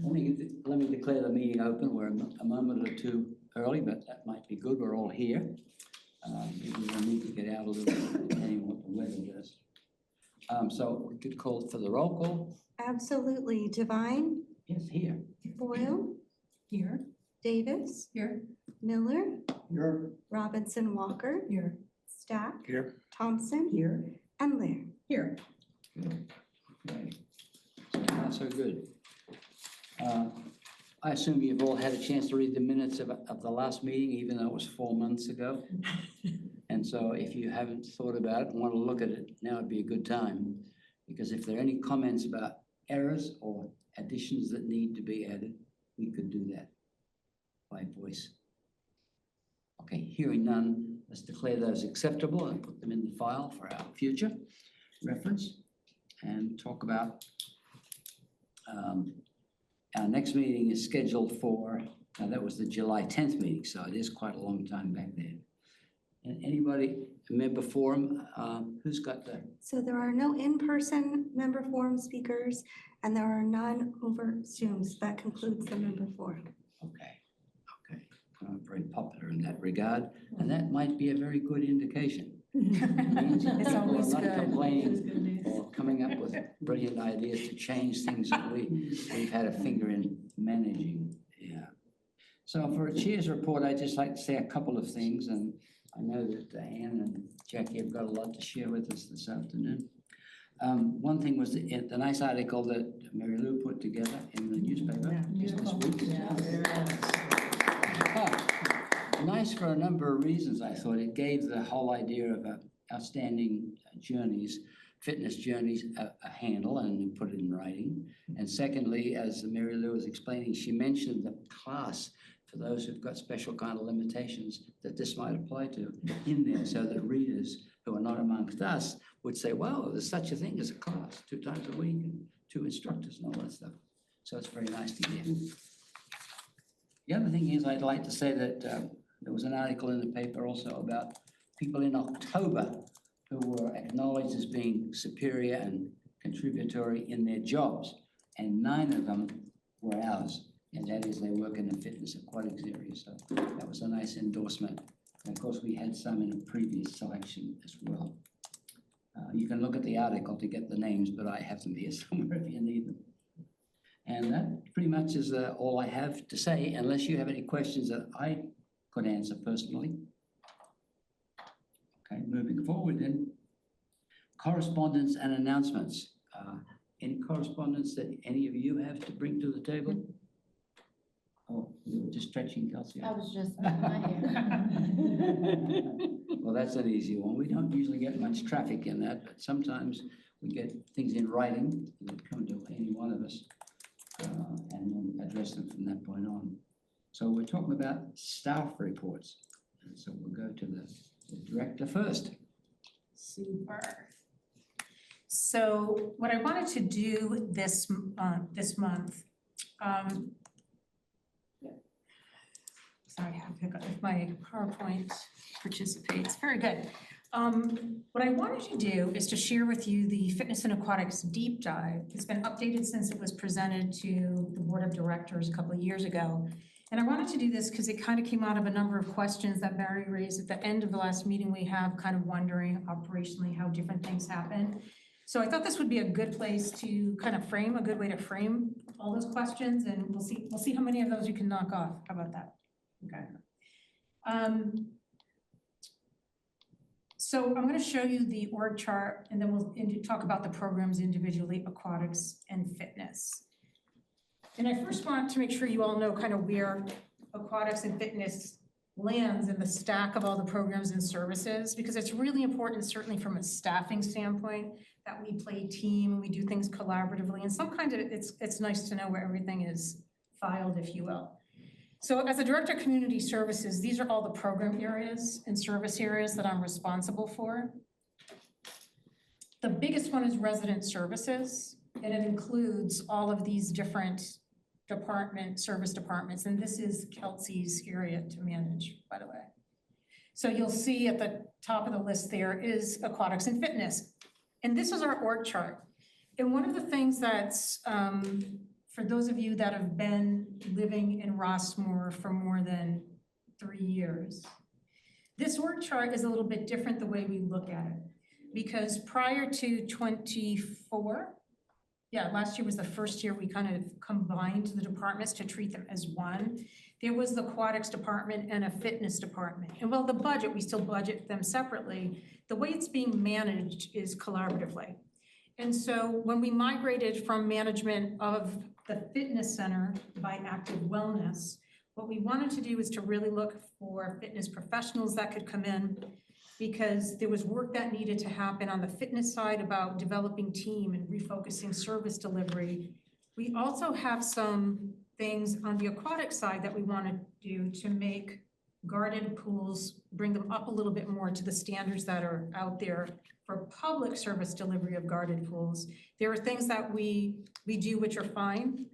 Let me declare the meeting open. We're a moment or two early, but that might be good. We're all here. Maybe we'll need to get out a little bit depending on what the weather does. So we could call for the roll call. Absolutely. Devine? Yes, here. Boyle? Here. Davis? Here. Miller? Here. Robinson Walker? Here. Stack? Here. Thompson? Here. And Lair? Here. Good. Okay. So far, so good. I assume you've all had a chance to read the minutes of the last meeting, even though it was 4 months ago. And so if you haven't thought about it and want to look at it, now would be a good time. Because if there are any comments about errors or additions that need to be added, we could do that by voice. Okay, hearing none, let's declare those acceptable and put them in the file for our future reference and talk about our next meeting is scheduled for, that was the July 10th meeting, so it is quite a long time back there. And anybody, a member forum, who's got the? So there are no in-person member forum speakers and there are none over Zooms. That concludes the member forum. Okay. Very popular in that regard, and that might be a very good indication. It's always Not good. complaining or coming up with brilliant ideas to change things that we've had a finger in managing. Yeah. So for a chair's report, I'd just like to say a couple of things, and I know that Anne and Jackie have got a lot to share with us this afternoon. One thing was the nice article that Mary Lou put together in the newspaper just this week. Nice for a number of reasons, I thought. It gave the whole idea of outstanding journeys, fitness journeys, a handle and put it in writing. And secondly, as Mary Lou was explaining, she mentioned the class for those who've got special kind of limitations that this might apply to in there, so that readers who are not amongst us would say, wow, there's such a thing as a class 2 times a week and 2 instructors and all that stuff. So it's very nice to hear. The other thing is I'd like to say that there was an article in the paper also about people in October who were acknowledged as being superior and contributory in their jobs, and 9 of them were ours, and that is they work in the fitness aquatics area. So that was a nice endorsement. And of course, we had some in a previous selection as well. You can look at the article to get the names, but I have them here somewhere if you need them. And that pretty much is all I have to say, unless you have any questions that I could answer personally. Okay, moving forward then. Correspondence and announcements. Any correspondence that any of you have to bring to the table? Oh, you were just stretching, Kelsey. I was just my hair. Well, that's an easy one. We don't usually get much traffic in that, but sometimes we get things in writing that come to any one of us and then address them from that point on. So we're talking about staff reports. And so we'll go to the director first. Super. So what I wanted to do this month, sorry, I have to pick up if my PowerPoint participates. Very good. What I wanted to do is to share with you the Fitness and Aquatics deep dive. It's been updated since it was presented to the board of directors a couple of years ago. And I wanted to do this because it kind of came out of a number of questions that Barry raised at the end of the last meeting. We have kind of wondering operationally how different things happen. So I thought this would be a good place to kind of frame, a good way to frame all those questions, and we'll see how many of those you can knock off. How about that? Okay. So I'm going to show you the org chart, and then we'll talk about the programs individually, aquatics and fitness. And I first want to make sure you all know kind of where aquatics and fitness lands in the stack of all the programs and services, because it's really important, certainly from a staffing standpoint, that we play team, we do things collaboratively, and sometimes it's nice to know where everything is filed, if you will. So as a director of community services, these are all the program areas and service areas that I'm responsible for. The biggest one is resident services, and it includes all of these different service departments, and this is Kelsey's area to manage, by the way. So you'll see at the top of the list there is aquatics and fitness. And this is our org chart. And one of the things that's for those of you that have been living in Rossmore for more than 3 years, this org chart is a little bit different the way we look at it. Because prior to 24, last year was the first year we kind of combined the departments to treat them as one. There was the aquatics department and a fitness department. And while the budget, we still budget them separately, the way it's being managed is collaboratively. And so when we migrated from management of the fitness center by Active Wellness, what we wanted to do is to really look for fitness professionals that could come in, because there was work that needed to happen on the fitness side about developing team and refocusing service delivery. We also have some things on the aquatic side that we want to do to make guarded pools, bring them up a little bit more to the standards that are out there for public service delivery of guarded pools. There are things that we do which are fine.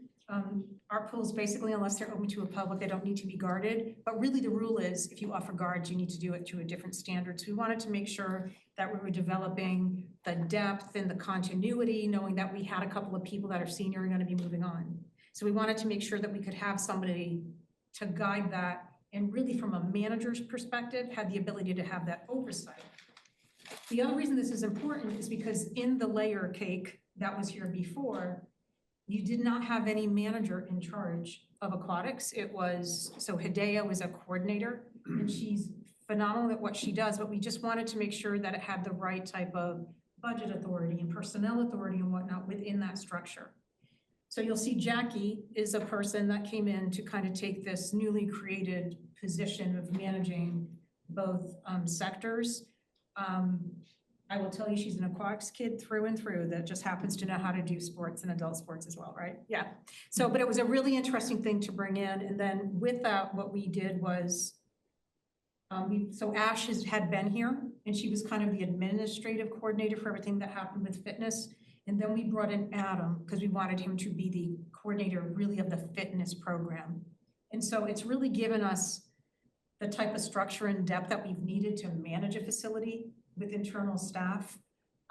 Our pools, basically, unless they're open to a public, they don't need to be guarded. But really the rule is if you offer guards, you need to do it to a different standard. So we wanted to make sure that we were developing the depth and the continuity, knowing that we had a couple of people that are senior and going to be moving on. So we wanted to make sure that we could have somebody to guide that, and really from a manager's perspective, had the ability to have that oversight. The other reason this is important is because in the layer cake that was here before, you did not have any manager in charge of aquatics. It was, so Hidea was a coordinator, and she's phenomenal at what she does, but we just wanted to make sure that it had the right type of budget authority and personnel authority and whatnot within that structure. So you'll see Jackie is a person that came in to kind of take this newly created position of managing both sectors. I will tell you, she's an aquatics kid through and through that just happens to know how to do sports and adult sports as well, right? Yeah. So, but it was a really interesting thing to bring in. And then with that, what we did was, so Ash had been here, and she was kind of the administrative coordinator for everything that happened with fitness. And then we brought in Adam because we wanted him to be the coordinator really of the fitness program. And so it's really given us the type of structure and depth that we've needed to manage a facility with internal staff.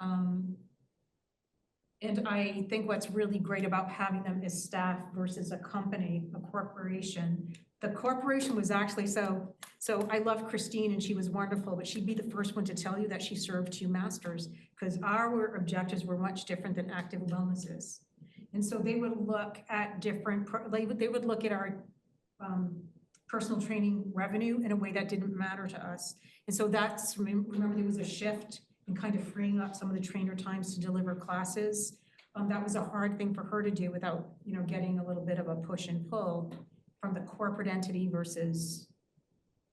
And I think what's really great about having them as staff versus a company, a corporation. The corporation was actually, so I love Christine and she was wonderful, but she'd be the first one to tell you that she served 2 masters, because our objectives were much different than Active Wellness is. And so they would look at different, they would look at our personal training revenue in a way that didn't matter to us. And so that's, remember there was a shift in kind of freeing up some of the trainer times to deliver classes. That was a hard thing for her to do without, getting a little bit of a push and pull from the corporate entity versus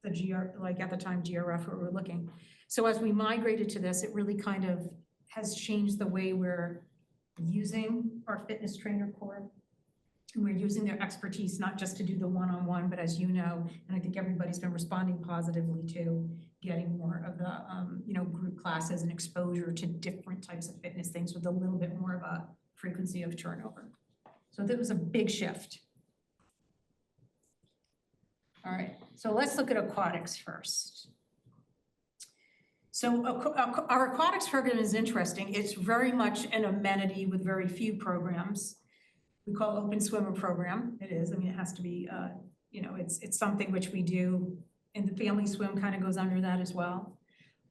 the like at the time GRF where we're looking. So as we migrated to this, it really kind of has changed the way we're using our fitness trainer corps. We're using their expertise, not just to do the one-on-one, but as you know, and I think everybody's been responding positively to getting more of the, group classes and exposure to different types of fitness things with a little bit more of a frequency of turnover. So that was a big shift. All right, so let's look at aquatics first. So our aquatics program is interesting. It's very much an amenity with very few programs. We call Open Swimmer program. It is, it has to be, it's something which we do, and the family swim kind of goes under that as well.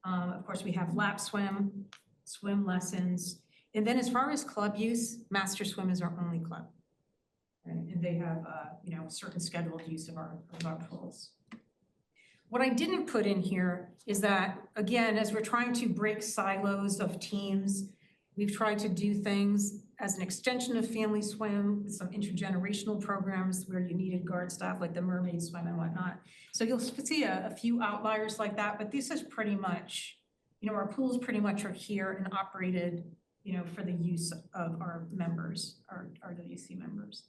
Of course, we have lap swim, swim lessons. And then as far as club use, Master Swim is our only club. Right? And they have, certain scheduled use of our pools. What I didn't put in here is that, again, as we're trying to break silos of teams, we've tried to do things as an extension of family swim with some intergenerational programs where you needed guard staff like the mermaid swim and whatnot. So you'll see a few outliers like that, but this is pretty much, our pools pretty much are here and operated, for the use of our members, our RWC members.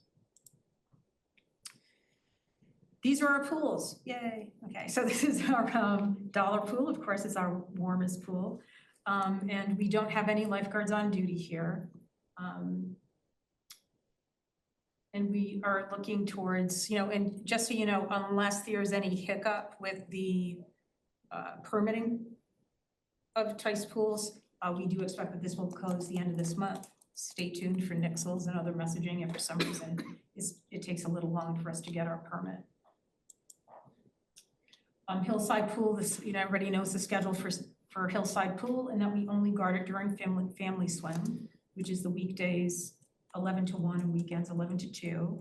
These are our pools, yay. Okay, so this is our dollar pool. Of course, it's our warmest pool. And we don't have any lifeguards on duty here. And we are looking towards, and just so you know, unless there's any hiccup with the permitting of Tice pools, we do expect that this will close the end of this month. stay tuned for nixles and other messaging if for some reason it takes a little long for us to get our permit. Hillside Pool, this, everybody knows the schedule for Hillside Pool, and that we only guard it during family swim, which is the weekdays 11 to 1 and weekends 11 to 2.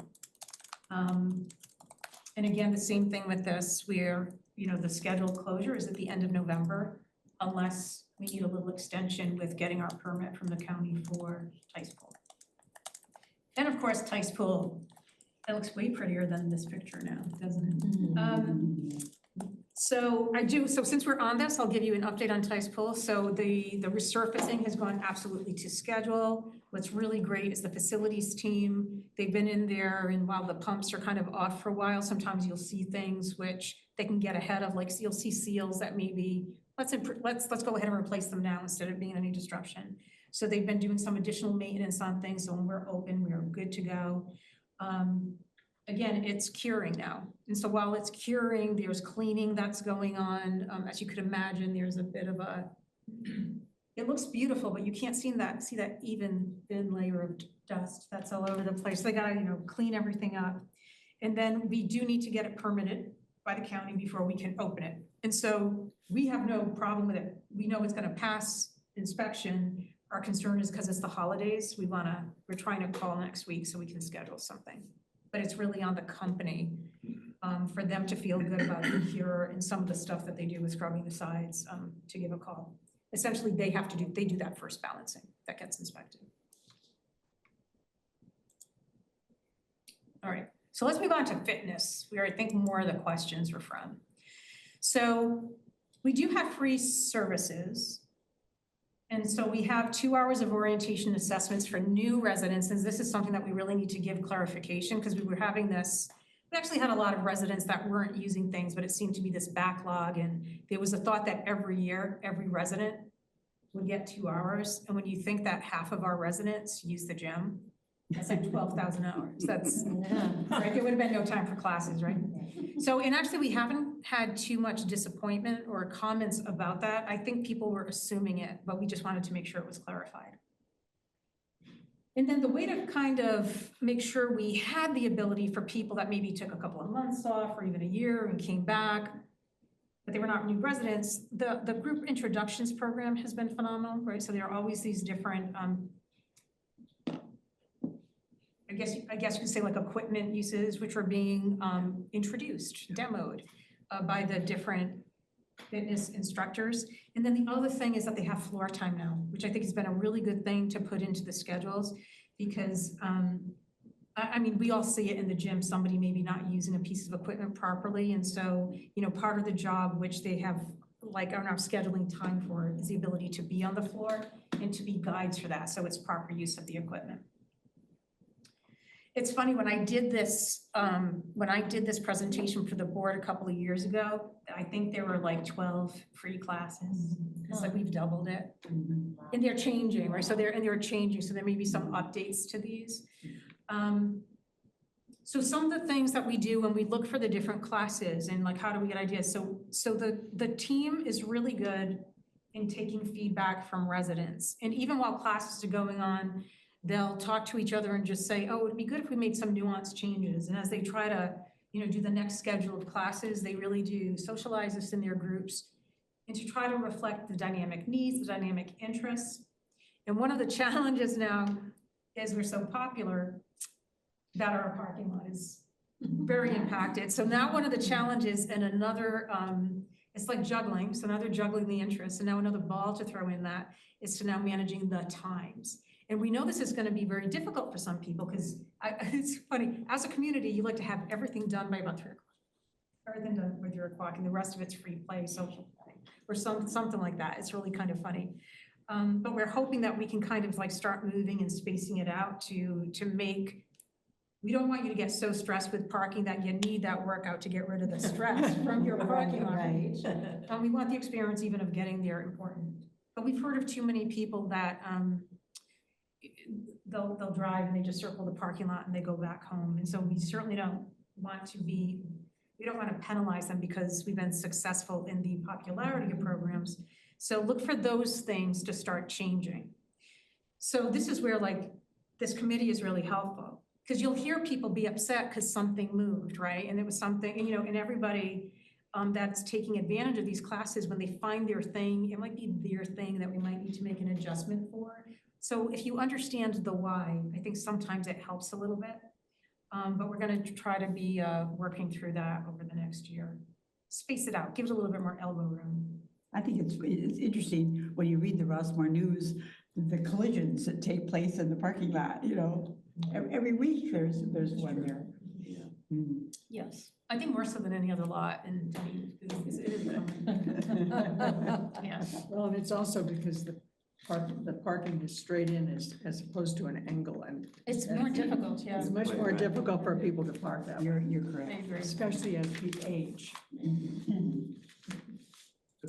And again, the same thing with this, where, the scheduled closure is at the end of November, unless we need a little extension with getting our permit from the county for Tice Pool. And of course, Tice Pool, it looks way prettier than this picture now, doesn't it? So since we're on this, I'll give you an update on Tice Pool. So the resurfacing has gone absolutely to schedule. What's really great is the facilities team. They've been in there, and while the pumps are kind of off for a while, sometimes you'll see things which they can get ahead of, like you'll see seals that maybe, let's go ahead and replace them now instead of being any disruption. So they've been doing some additional maintenance on things, so when we're open, we are good to go. Again, it's curing now. And so while it's curing, there's cleaning that's going on. As you could imagine, there's a bit of it looks beautiful, but you can't see that even thin layer of dust that's all over the place. They gotta, clean everything up. And then we do need to get it permitted by the county before we can open it. And so we have no problem with it. We know it's gonna pass inspection. Our concern is because it's the holidays, we're trying to call next week so we can schedule something. But it's really on the company for them to feel good about the cure and some of the stuff that they do with scrubbing the sides to give a call. Essentially, they do that first balancing that gets inspected. All right, so let's move on to fitness, where I think more of the questions are from. So we do have free services. And so we have 2 hours of orientation assessments for new residents. And this is something that we really need to give clarification, because we were having this, we actually had a lot of residents that weren't using things, but it seemed to be this backlog. And there was a thought that every year, every resident would get 2 hours. And when you think that half of our residents use the gym, that's like 12,000 hours. That's, right, there would have been no time for classes, right? So, and actually we haven't had too much disappointment or comments about that. I think people were assuming it, but we just wanted to make sure it was clarified. And then the way to kind of make sure we had the ability for people that maybe took a couple of months off or even a year and came back, but they were not new residents, the group introductions program has been phenomenal, right? So there are always these different, I guess you could say like equipment uses, which are being introduced, demoed by the different fitness instructors. And then the other thing is that they have floor time now, which I think has been a really good thing to put into the schedules, because I mean, we all see it in the gym, somebody maybe not using a piece of equipment properly. And so, part of the job which they have like are now scheduling time for is the ability to be on the floor and to be guides for that. So it's proper use of the equipment. It's funny, when I did this presentation for the board a couple of years ago, I think there were like 12 free classes. It's like we've doubled it. And they're changing, right? So they're changing. So there may be some updates to these. So some of the things that we do when we look for the different classes and like how do we get ideas? So the team is really good in taking feedback from residents. And even while classes are going on, they'll talk to each other and just say, oh, it'd be good if we made some nuanced changes. And as they try to, do the next scheduled classes, they really do socialize this in their groups and to try to reflect the dynamic needs, the dynamic interests. And one of the challenges now is we're so popular that our parking lot is very impacted. So now one of the challenges and another, it's like juggling. So now they're juggling the interests, and now another ball to throw in that is to now managing the times. And we know this is going to be very difficult for some people, because it's funny, as a community, you like to have everything done by about 3 o'clock. Everything done by 3 o'clock, and the rest of it's free play, social play, or something like that. It's really kind of funny. But we're hoping that we can kind of like start moving and spacing it out to make, we don't want you to get so stressed with parking that you need that workout to get rid of the stress from your parking lot. Right. We want the experience even of getting there important. But we've heard of too many people that they'll drive and they just circle the parking lot and they go back home. And so we certainly don't want to penalize them because we've been successful in the popularity of programs. So look for those things to start changing. So this is where like, this committee is really helpful. Because you'll hear people be upset because something moved, right? And it was something, and, and everybody that's taking advantage of these classes, when they find their thing, it might be their thing that we might need to make an adjustment for. So if you understand the why, I think sometimes it helps a little bit. But we're gonna try to be working through that over the next year. Space it out, give it a little bit more elbow room. I think it's interesting when you read the Rossmore News, the collisions that take place in the parking lot, every week there's one there. Yeah. Mm. Yes, I think more so than any other lot, and it is. Yeah. Well, and it's also because the parking is straight in as opposed to an angle, and It's more difficult, yeah. it's much more difficult for people to park that way, You're I correct. agree. especially as we age.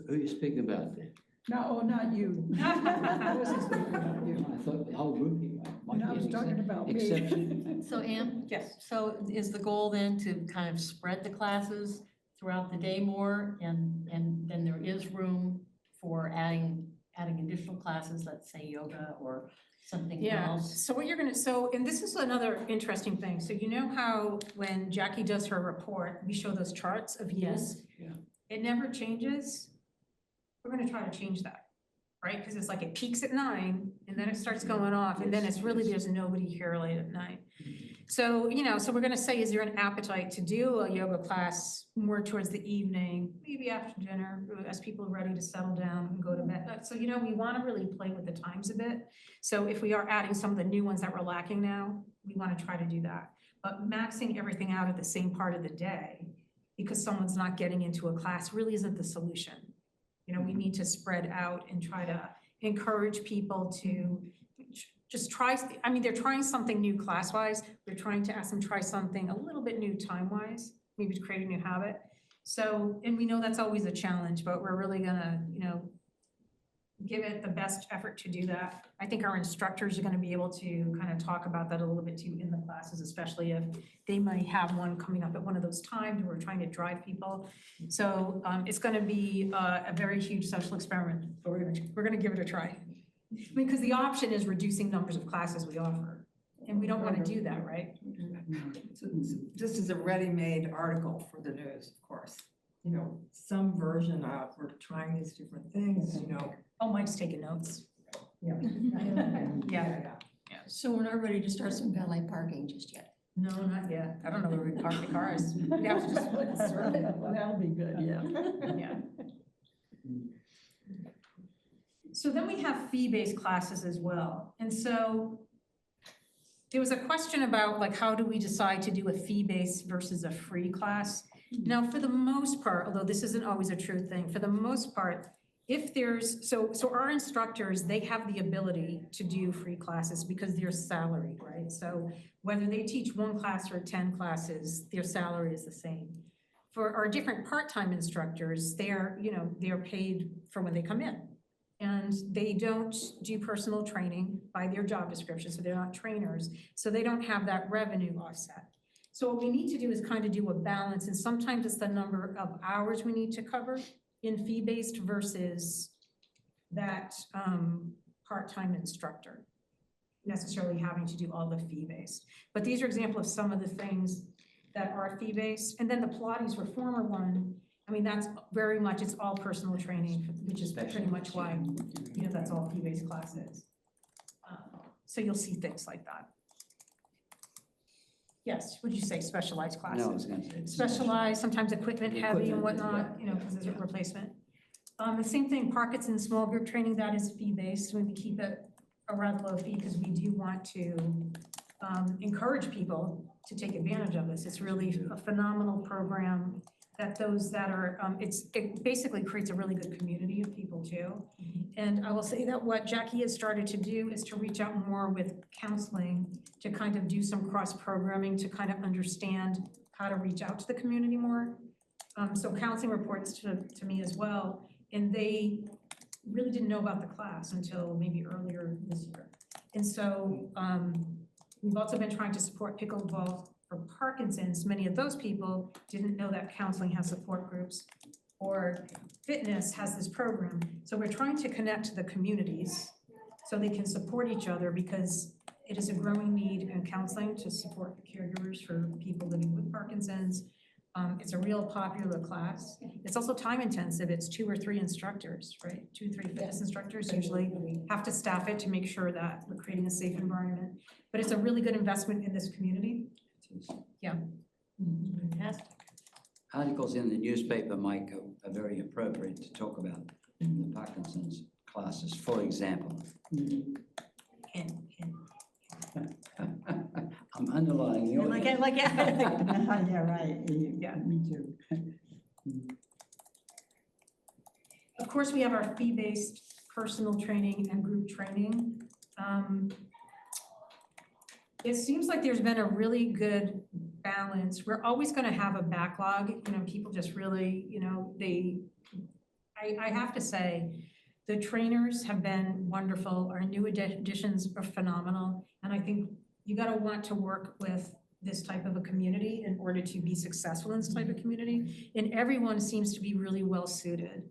Who are you speaking about there? No, not you. I wasn't speaking about you. I thought the whole group here might No, I be was an talking about me. exception. So Ann, Yes. so is the goal then to kind of spread the classes throughout the day more? And then there is room for adding additional classes, let's say yoga or something Yeah, else? so what you're gonna, and this is another interesting thing. So you know how when Jackie does her report, we show those charts of use? Yeah. It never changes. We're gonna try to change that, right? Because it's like it peaks at 9 and then it starts going off and then it's really, there's nobody here late at night. So, so we're gonna say, is there an appetite to do a yoga class more towards the evening, maybe after dinner, as people are ready to settle down and go to bed? So, we wanna really play with the times a bit. So if we are adding some of the new ones that we're lacking now, we wanna try to do that. But maxing everything out at the same part of the day, because someone's not getting into a class, really isn't the solution. We need to spread out and try to encourage people to just try, they're trying something new class-wise. We're trying to ask them try something a little bit new time-wise, maybe to create a new habit. So, and we know that's always a challenge, but we're really gonna, give it the best effort to do that. I think our instructors are gonna be able to kind of talk about that a little bit too in the classes, especially if they might have one coming up at one of those times where we're trying to drive people. So it's gonna be a very huge social experiment, but we're gonna give it a try. Because the option is reducing numbers of classes we offer, and we don't wanna do that, right? This is a ready-made article for the news, of course. Some version of, we're trying these different things, Oh, Mike's taking notes. Yeah. Yeah. So we're not ready to start some valet parking just yet? No, not yet. I don't know where we park the cars. We have to just split the circle. Well, that'll be good, yeah. Yeah. So then we have fee-based classes as well. And so there was a question about like, how do we decide to do a fee-based versus a free class? Now, for the most part, although this isn't always a true thing, for the most part, if there's, so our instructors, they have the ability to do free classes because they're salaried, right? So whether they teach 1 class or 10 classes, their salary is the same. For our different part-time instructors, they're paid for when they come in. And they don't do personal training by their job description, so they're not trainers, so they don't have that revenue offset. So what we need to do is kind of do a balance, and sometimes it's the number of hours we need to cover in fee-based versus that part-time instructor necessarily having to do all the fee-based. But these are examples of some of the things that are fee-based. And then the Pilates reformer one, that's very much, it's all personal training, which is pretty much why, that's all fee-based classes. So you'll see things like that. Yes, would you say specialized classes? No, I was gonna say. Specialized, sometimes equipment heavy and Equipment, whatnot, yeah. because there's a replacement. The same thing, Parkinson's small group training, that is fee-based. We keep it a rather low fee because we do want to encourage people to take advantage of this. It's really a phenomenal program that those that are, it basically creates a really good community of people too. And I will say that what Jackie has started to do is to reach out more with counseling to kind of do some cross-programming to kind of understand how to reach out to the community more. So counseling reports to me as well, and they really didn't know about the class until maybe earlier this year. And so we've also been trying to support pickleball for Parkinson's. Many of those people didn't know that counseling has support groups or fitness has this program. So we're trying to connect to the communities so they can support each other, because it is a growing need in counseling to support the caregivers for people living with Parkinson's. It's a real popular class. It's also time intensive. It's 2 or 3 instructors, right? 2 or 3 fitness instructors usually have to staff it to make sure that we're creating a safe environment. But it's a really good investment in this community. Fantastic. Articles in the newspaper, Mike, are very appropriate to talk about the Parkinson's classes, for example. Hint, hint. I'm underlining your. Yeah. Yeah, right. Yeah. Me too. Of course, we have our fee-based personal training and group training. It seems like there's been a really good balance. We're always gonna have a backlog, people just really, I have to say, the trainers have been wonderful. Our new additions are phenomenal. And I think you gotta want to work with this type of a community in order to be successful in this type of community. And everyone seems to be really well suited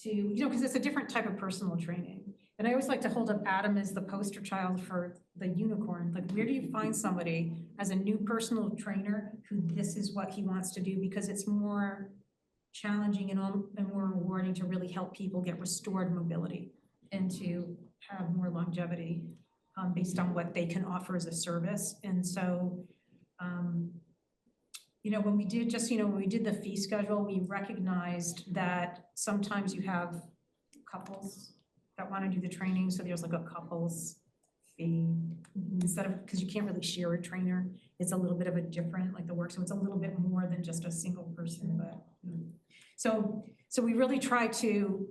to, because it's a different type of personal training. And I always like to hold up Adam as the poster child for the unicorn. Like, where do you find somebody as a new personal trainer who this is what he wants to do? Because it's more challenging and more rewarding to really help people get restored mobility and to have more longevity based on what they can offer as a service. And so, when we did the fee schedule, we recognized that sometimes you have couples that want to do the training, so there's like a couples fee instead of, because you can't really share a trainer. It's a little bit of a different, like the work, so it's a little bit more than just a single person, but. So we really try to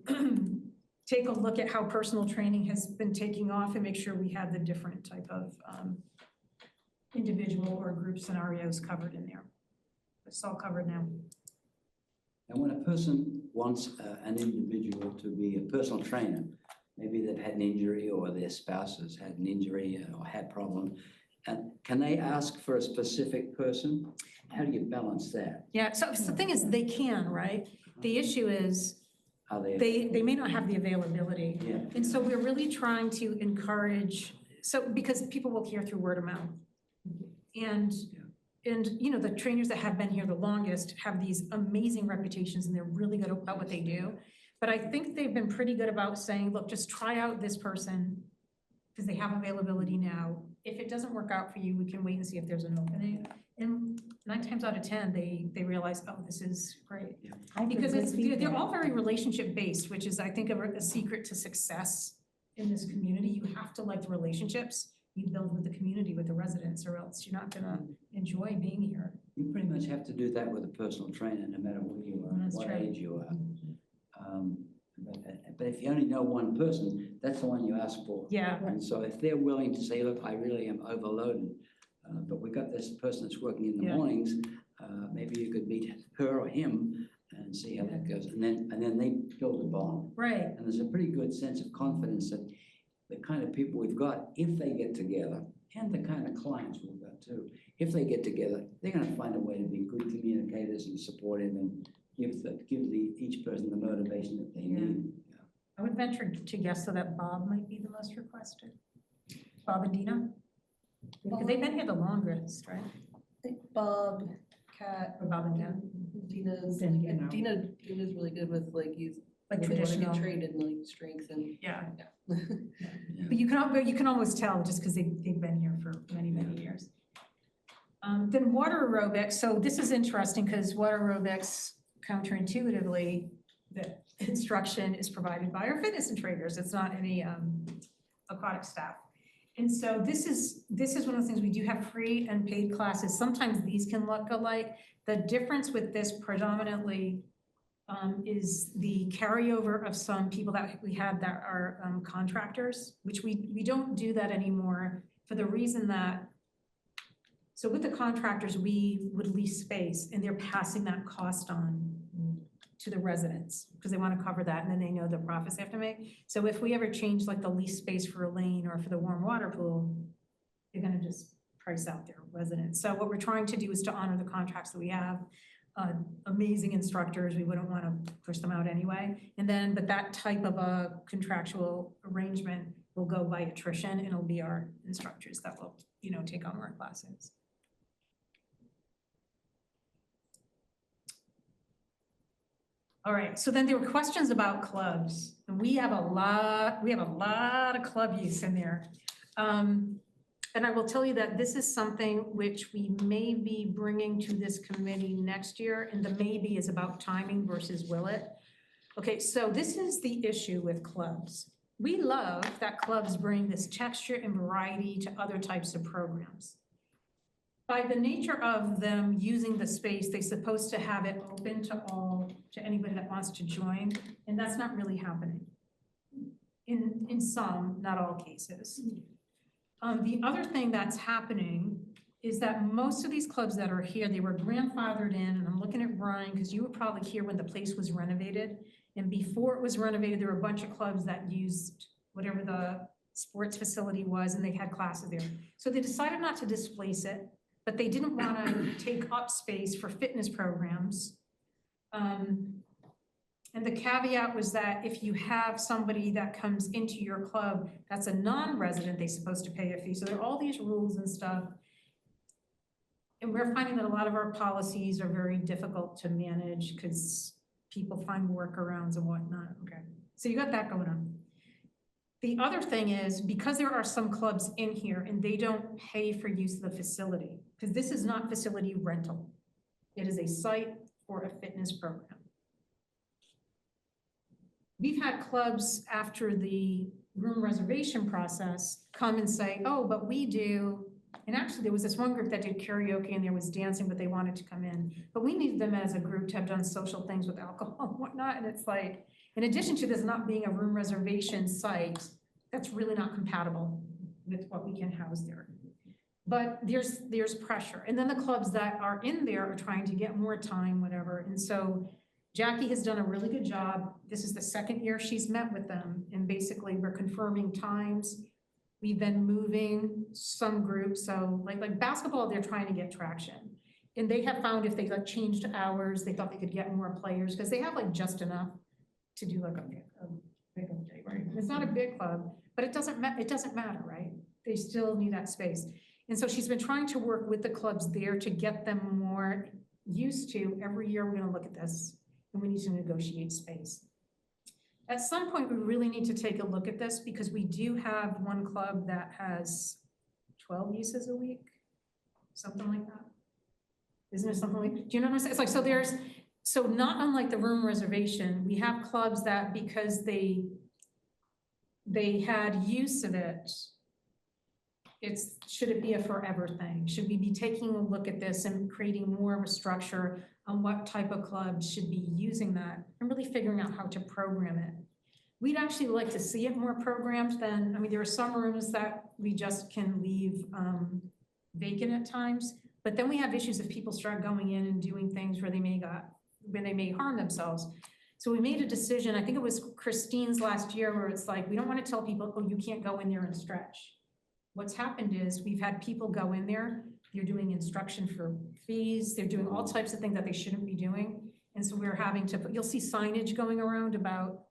take a look at how personal training has been taking off and make sure we have the different type of individual or group scenarios covered in there. It's all covered now. And when a person wants an individual to be a personal trainer, maybe they've had an injury or their spouse has had an injury or had problem, can they ask for a specific person? How do you balance that? Yeah, so the thing is, they can, right? The issue is, Are they may not have the availability. Yeah. And so we're really trying to encourage, because people will hear through word of mouth. And the trainers that have been here the longest have these amazing reputations and they're really good about what they do. But I think they've been pretty good about saying, look, just try out this person because they have availability now. If it doesn't work out for you, we can wait and see if there's an opening. And 9 times out of 10, they realize, oh, this is great. Because they're all very relationship based, which is, I think, a secret to success in this community. You have to like the relationships you build with the community, with the residents, or else you're not gonna enjoy being here. You pretty much have to do that with a personal trainer, no matter where you are, That's what true. age you are. But if you only know one person, that's the one you ask for. Yeah, And so if they're willing to say, look, I really am overloaded, but we've got this person that's working in the Yeah. mornings, maybe you could meet her or him and see how that goes. And then they build a bond. right. And there's a pretty good sense of confidence that the kind of people we've got, if they get together, and the kind of clients we've got too, if they get together, they're gonna find a way to be good communicators and supportive and give each person the motivation that they need. I would venture to guess that Bob might be the most requested. Bob and Dina? Because they've been here the longest, right? Bob, Kat, Or Bob and Ken? Dina's, Then, you know. Dina's really good with like, Like they wanna traditional. get trained in like strength and. Yeah. Yeah. But you can almost tell just because they've been here for many, many years. Then water aerobics. So this is interesting because water aerobics, counterintuitively, the instruction is provided by our fitness and trainers. It's not any aquatic staff. And so this is one of the things, we do have free and paid classes. Sometimes these can look alike. The difference with this predominantly is the carryover of some people that we had that are contractors, which we don't do that anymore for the reason that, so with the contractors, we would lease space and they're passing that cost on to the residents because they want to cover that and then they know the profits they have to make. So if we ever change like the lease space for a lane or for the warm water pool, they're gonna just price out their residents. So what we're trying to do is to honor the contracts that we have. Amazing instructors, we wouldn't want to push them out anyway. And then, but that type of a contractual arrangement will go by attrition, and it'll be our instructors that will, take on more classes. All right, so then there were questions about clubs, and we have a lot of club use in there. And I will tell you that this is something which we may be bringing to this committee next year, and the maybe is about timing versus will it. Okay, so this is the issue with clubs. We love that clubs bring this texture and variety to other types of programs. By the nature of them using the space, they're supposed to have it open to anybody that wants to join, and that's not really happening. In some, not all cases. The other thing that's happening is that most of these clubs that are here, they were grandfathered in, and I'm looking at Brian, because you were probably here when the place was renovated. And before it was renovated, there were a bunch of clubs that used whatever the sports facility was, and they had classes there. So they decided not to displace it, but they didn't want to take up space for fitness programs. And the caveat was that if you have somebody that comes into your club that's a non-resident, they're supposed to pay a fee. So there are all these rules and stuff. And we're finding that a lot of our policies are very difficult to manage because people find workarounds and whatnot. Okay, so you got that going on. The other thing is, because there are some clubs in here and they don't pay for use of the facility, because this is not facility rental. It is a site for a fitness program. We've had clubs after the room reservation process come and say, oh, but we do, and actually there was this one group that did karaoke and there was dancing, but they wanted to come in. But we need them as a group to have done social things with alcohol and whatnot. And it's like, in addition to this not being a room reservation site, that's really not compatible with what we can house there. But there's pressure. And then the clubs that are in there are trying to get more time, whatever. And so Jackie has done a really good job. This is the second year she's met with them, and basically we're confirming times. We've been moving some groups, so like basketball, they're trying to get traction. And they have found if they like changed hours, they thought they could get more players because they have like just enough to do like a big day, right? And it's not a big club, but it doesn't matter, right? They still need that space. And so she's been trying to work with the clubs there to get them more used to every year we're gonna look at this. And we need to negotiate space. At some point, we really need to take a look at this because we do have one club that has 12 uses a week, something like that. Isn't it something like, do you know what I'm saying? It's like, so not unlike the room reservation, we have clubs that because they had use of it, should it be a forever thing? Should we be taking a look at this and creating more of a structure on what type of clubs should be using that and really figuring out how to program it? We'd actually like to see it more programmed than, I mean, there are some rooms that we just can leave vacant at times, but then we have issues if people start going in and doing things where they may harm themselves. So we made a decision, I think it was Christine's last year, where it's like, we don't want to tell people, oh, you can't go in there and stretch. What's happened is we've had people go in there, they're doing instruction for fees, they're doing all types of things that they shouldn't be doing. And so we're having to you'll see signage going around about,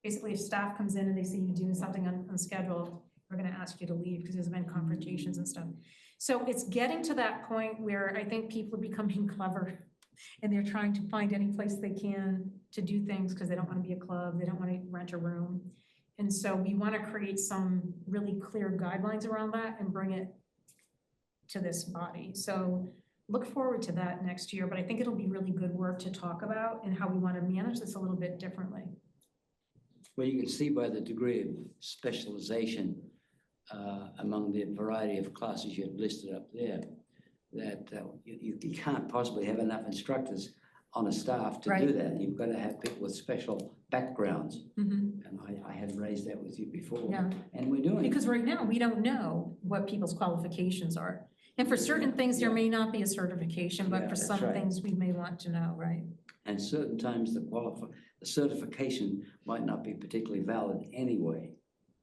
basically if staff comes in and they see you doing something unscheduled, we're gonna ask you to leave because there's been confrontations and stuff. So it's getting to that point where I think people are becoming clever and they're trying to find any place they can to do things because they don't want to be a club, they don't want to rent a room. And so we want to create some really clear guidelines around that and bring it to this body. So look forward to that next year, but I think it'll be really good work to talk about and how we want to manage this a little bit differently. Well, you can see by the degree of specialization among the variety of classes you have listed up there, that you can't possibly have enough instructors on a staff to do that. You've got to have people with special backgrounds. And I had raised that with you before. Yeah. And we're doing it. Because right now, we don't know what people's qualifications are. And for certain things, there may not be a certification, but for some things, we may want to know, right? And certain times the certification might not be particularly valid anyway.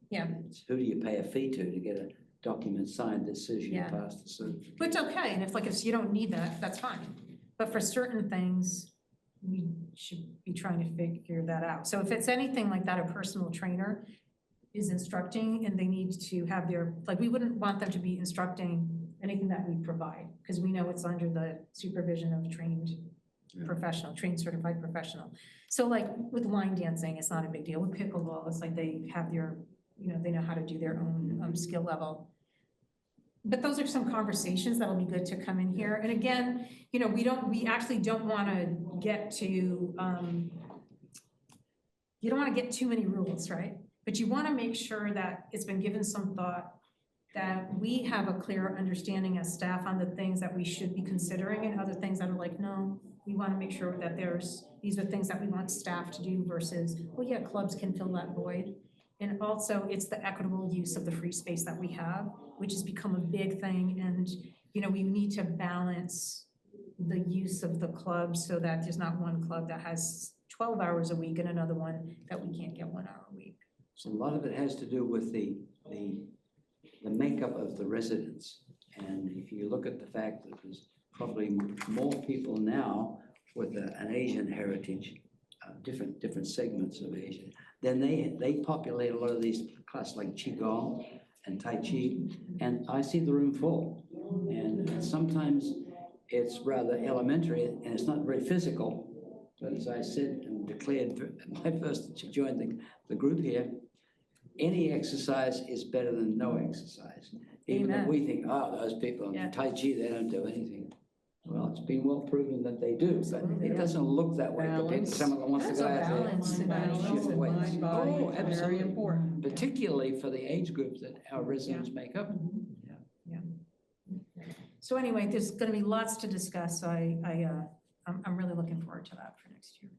Yeah. It's who do you pay a fee to get a document signed that says you passed the certification? But it's okay, and if you don't need that, that's fine. But for certain things, we should be trying to figure that out. So if it's anything like that, a personal trainer, is instructing and they need to have their, like, we wouldn't want them to be instructing anything that we provide, because we know it's under the supervision of trained professional, trained certified professional. So like with line dancing, it's not a big deal. With pickleball, it's like they have their, they know how to do their own skill level. But those are some conversations that'll be good to come in here. And again, we actually don't want to get to, you don't want to get too many rules, right? But you want to make sure that it's been given some thought, that we have a clear understanding as staff on the things that we should be considering and other things that are like, no, we want to make sure that these are things that we want staff to do versus, well, yeah, clubs can fill that void. And also it's the equitable use of the free space that we have, which has become a big thing. And, we need to balance the use of the club so that there's not one club that has 12 hours a week and another one that we can't get 1 hour a week. So a lot of it has to do with the makeup of the residents. And if you look at the fact that there's probably more people now with an Asian heritage, different segments of Asia, then they populate a lot of these classes like Qigong and Tai Chi, and I see the room full. And sometimes it's rather elementary and it's not very physical, but as I said and declared my first to join the group here, any exercise is better than no exercise. Even if we think, oh, those people in Tai Chi, they don't do anything. Well, it's been well proven that they do, but it doesn't look that way compared to someone that wants to go out there balance in and that. shift weights. Mind, body, Oh, is very absolutely. important. Particularly for the age groups that our residents make up. So anyway, there's going to be lots to discuss. So I'm really looking forward to that for next year.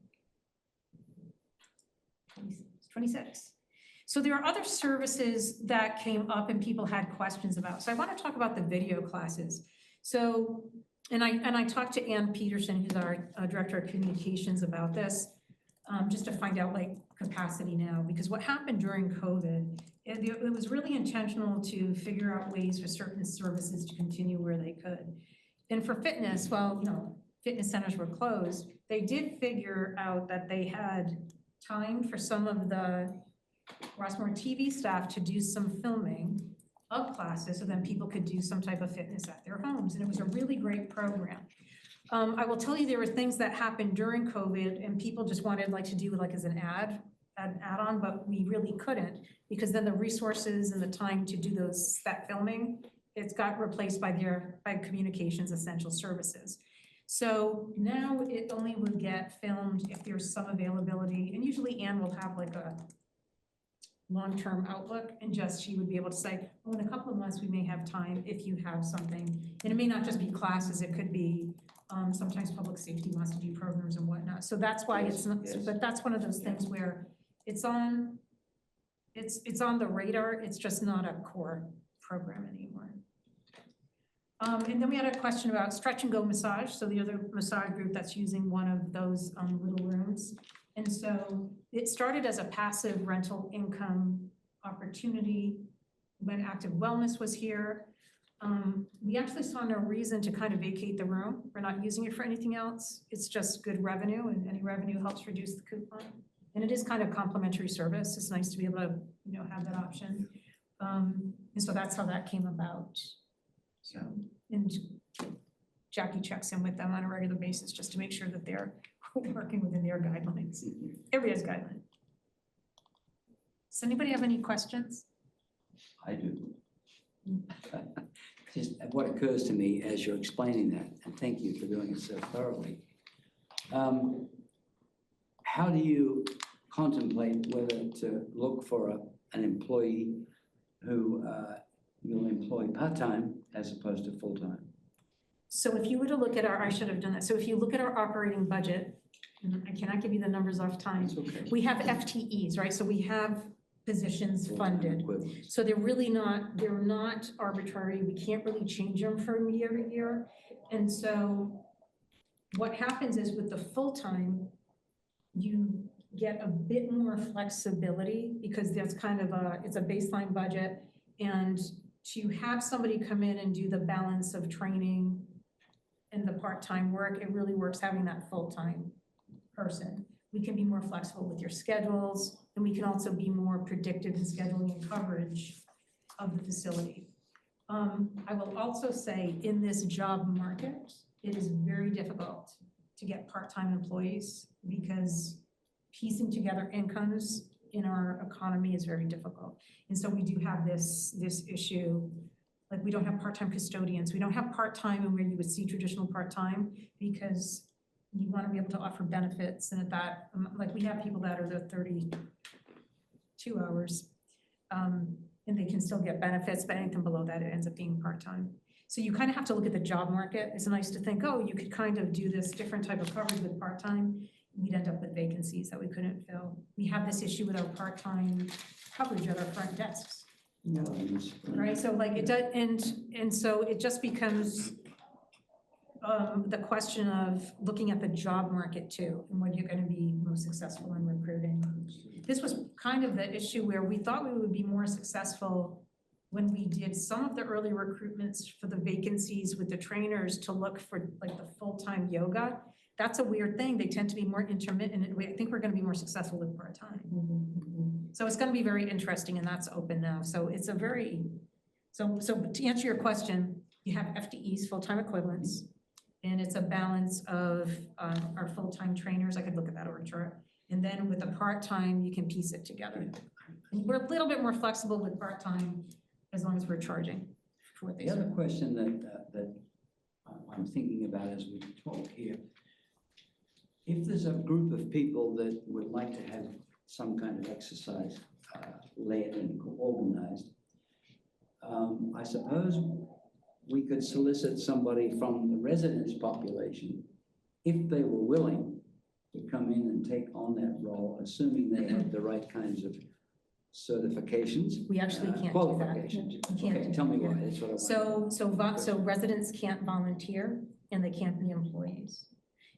26. So there are other services that came up and people had questions about. So I want to talk about the video classes. So, and I talked to Ann Peterson, who's our Director of Communications, about this, just to find out like capacity now, because what happened during COVID, it was really intentional to figure out ways for certain services to continue where they could. And for fitness, well, fitness centers were closed. They did figure out that they had time for some of the Rossmore TV staff to do some filming of classes so then people could do some type of fitness at their homes. And it was a really great program. I will tell you, there were things that happened during COVID and people just wanted like to do like as an add-on, but we really couldn't, because then the resources and the time to do that filming, it's got replaced by communications essential services. So now it only would get filmed if there's some availability, and usually Ann will have like a long-term outlook, and she would be able to say, oh, in a couple of months, we may have time if you have something. And it may not just be classes, it could be, sometimes public safety wants to do programs and whatnot. So that's why it's not, but that's one of those things where it's on the radar, it's just not a core program anymore. And then we had a question about Stretch and Go Massage, so the other massage group that's using one of those little rooms. And so it started as a passive rental income opportunity when Active Wellness was here. We actually saw no reason to kind of vacate the room. We're not using it for anything else. It's just good revenue, and any revenue helps reduce the coupon. And it is kind of complimentary service. It's nice to be able to, have that option. And so that's how that came about. So, and Jackie checks in with them on a regular basis just to make sure that they're working within their guidelines. Everybody has guidelines. Does anybody have any questions? I do. Just what occurs to me as you're explaining that, and thank you for doing it so thoroughly. How do you contemplate whether to look for an employee who you'll employ part-time as opposed to full-time? So if you were to look at I should have done that. So if you look at our operating budget, and I cannot give you the numbers off time. It's okay. We have FTEs, right? So we have positions funded. Equivalents. So they're not arbitrary. We can't really change them from year to year. And so what happens is with the full-time, you get a bit more flexibility because that's kind of it's a baseline budget. And to have somebody come in and do the balance of training and the part-time work, it really works having that full-time person. We can be more flexible with your schedules. and we can also be more predictive in scheduling and coverage of the facility. I will also say, in this job market, it is very difficult to get part-time employees because piecing together incomes in our economy is very difficult. And so we do have this issue, like we don't have part-time custodians, we don't have part-time and where you would see traditional part-time because you want to be able to offer benefits, and at that, like we have people that are the 32 hours. And they can still get benefits, but anything below that, it ends up being part-time. So you kind of have to look at the job market. It's nice to think, oh, you could kind of do this different type of coverage with part-time. We'd end up with vacancies that we couldn't fill. We have this issue with our part-time coverage at our front desks, No. right? So like it does, and so it just becomes the question of looking at the job market too, and what you're gonna be most successful in recruiting. This was kind of the issue where we thought we would be more successful when we did some of the early recruitments for the vacancies with the trainers to look for like the full-time yoga. That's a weird thing. They tend to be more intermittent, and I think we're gonna be more successful with part-time. So it's gonna be very interesting, and that's open now. So it's a very, so to answer your question, you have FTEs, full-time equivalents, and it's a balance of our full-time trainers. I could look at that org chart. And then with the part-time, you can piece it together. And we're a little bit more flexible with part-time as long as we're charging for what they The other serve. question that I'm thinking about as we talk here, if there's a group of people that would like to have some kind of exercise led and organized, I suppose we could solicit somebody from the residents population, if they were willing to come in and take on that role, assuming they have the right kinds of certifications. We actually can't do that. Qualifications. We can't Okay, do tell me that. why, that's what I want. So residents can't volunteer and they can't be employees.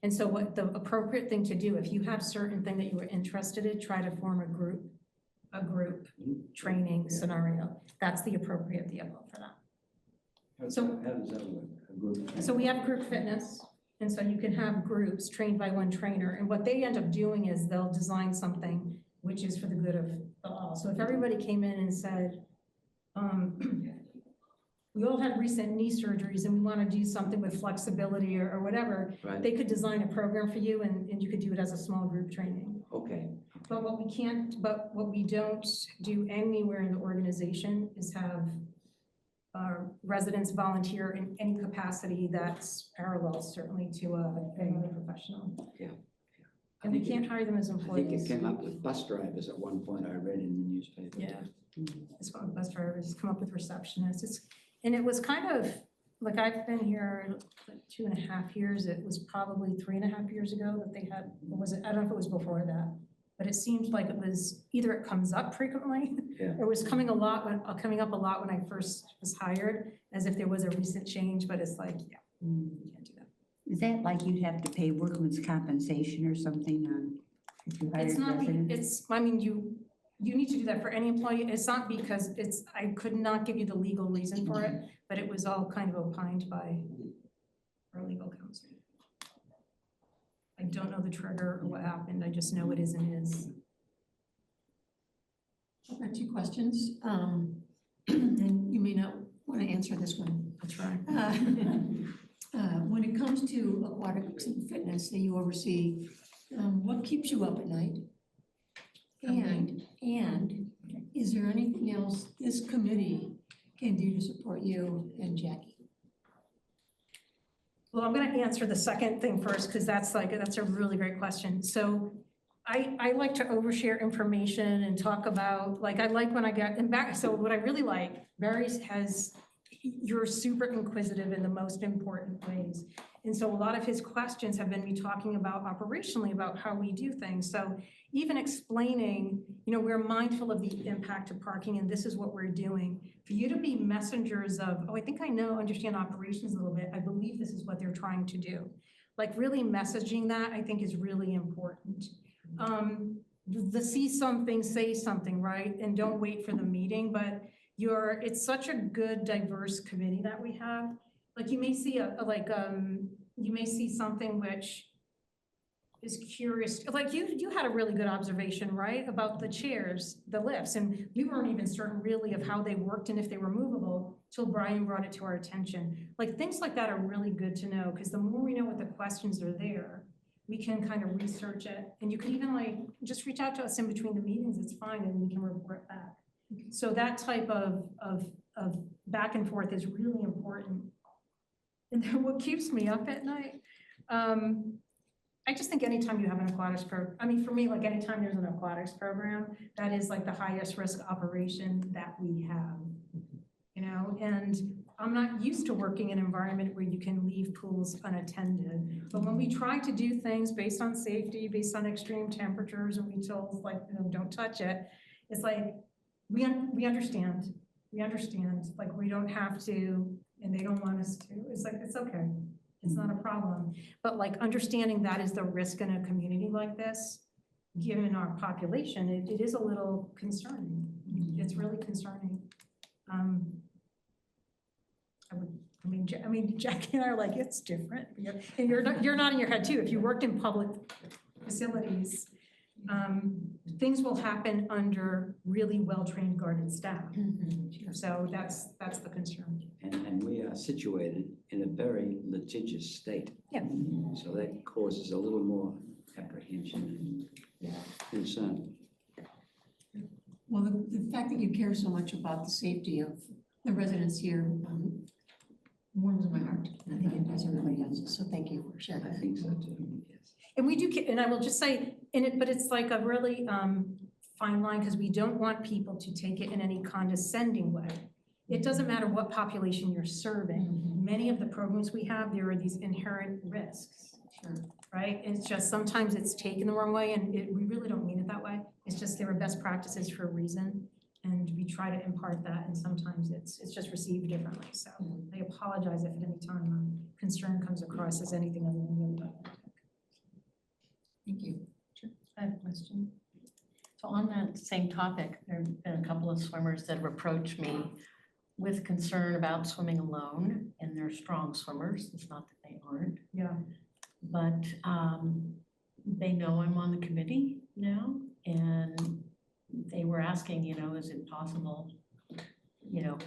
And so what the appropriate thing to do, if you have certain thing that you were interested in, try to form a group training scenario. That's the appropriate vehicle for that. How so- does that work? A group? So we have group fitness, and so you can have groups trained by one trainer, and what they end up doing is they'll design something which is for the good of all. So if everybody came in and said, we all had recent knee surgeries and we want to do something with flexibility or whatever, Right, they could design a program for you and you could do it as a small group training. okay. But what we don't do anywhere in the organization is have residents volunteer in any capacity that's parallel certainly to another professional. I And we think can't hire them as I think employees. it came up with bus drivers at one point, I read in the newspaper. Yeah, it's called bus drivers, come up with receptionists. And it was kind of, like I've been here like 2.5 years, it was probably 3.5 years ago that they had, or was it, I don't know if it was before that. But it seemed like it was, either it comes up frequently, Yeah. or it was coming up a lot when I first was hired, as if there was a recent change, but it's like, yeah, you can't do that. Is that like you'd have to pay workman's compensation or something on if you hired It's not, residents? I mean, you need to do that for any employee. It's not because I could not give you the legal reason for it, but it was all kind of opined by our legal counsel. I don't know the trigger or what happened. I just know it is and is. I've got 2 questions, and you may not want to answer this one. I'll try. When it comes to aquatics and fitness that you oversee, what keeps you up at night? And is there anything else this committee can do to support you and Jackie? Well, I'm gonna answer the second thing first, because that's a really great question. So I like to overshare information and talk about, like, I like when I get, and back, so what I really like, Barry you're super inquisitive in the most important ways. And so a lot of his questions have been me talking about operationally about how we do things. So even explaining, we're mindful of the impact of parking and this is what we're doing. For you to be messengers of, oh, I think I understand operations a little bit. I believe this is what they're trying to do. Like really messaging that I think is really important. The see something, say something, right? And don't wait for the meeting, but it's such a good diverse committee that we have. Like you may see you may see something which is curious, like you had a really good observation, right? About the chairs, the lifts, and we weren't even certain really of how they worked and if they were movable till Brian brought it to our attention. Like things like that are really good to know, because the more we know what the questions are there, we can kind of research it. And you could even like, just reach out to us in between the meetings, it's fine, and we can report back. So that type of back and forth is really important. And then what keeps me up at night, I just think anytime you have an aquatics program, I mean, for me, like anytime there's an aquatics program, that is like the highest risk operation that we have, you know? And I'm not used to working in an environment where you can leave pools unattended. But when we try to do things based on safety, based on extreme temperatures, and we told like, you know, don't touch it, it's like, we understand, like we don't have to, and they don't want us to. It's like, it's okay. It's not a problem. But like understanding that is the risk in a community like this, given our population, it is a little concerning. It's really concerning. I mean, Jackie and I are like, it's different. And you're nodding your head too. If you worked in public facilities, things will happen under really well-trained guarded staff. So that's the concern. And we are situated in a very litigious state. Yeah. So that causes a little more apprehension and concern. Well, the fact that you care so much about the safety of the residents here warms my heart. I think it does everybody else's, so thank you for sharing. I think so too, yes. And we do, and I will just say, but it's like a really fine line, because we don't want people to take it in any condescending way. It doesn't matter what population you're serving. Many of the programs we have, there are these inherent risks, right? It's just sometimes it's taken the wrong way, and we really don't mean it that way. It's just there are best practices for a reason, and we try to impart that, and sometimes it's just received differently. So I apologize if at any time concern comes across as anything other than really dogmatic. Thank you. Sure. I have a question. So on that same topic, there have been a couple of swimmers that have approached me with concern about swimming alone, and they're strong swimmers. It's not that they aren't. Yeah. But they know I'm on the committee now, and they were asking, you know, is it possible, you know,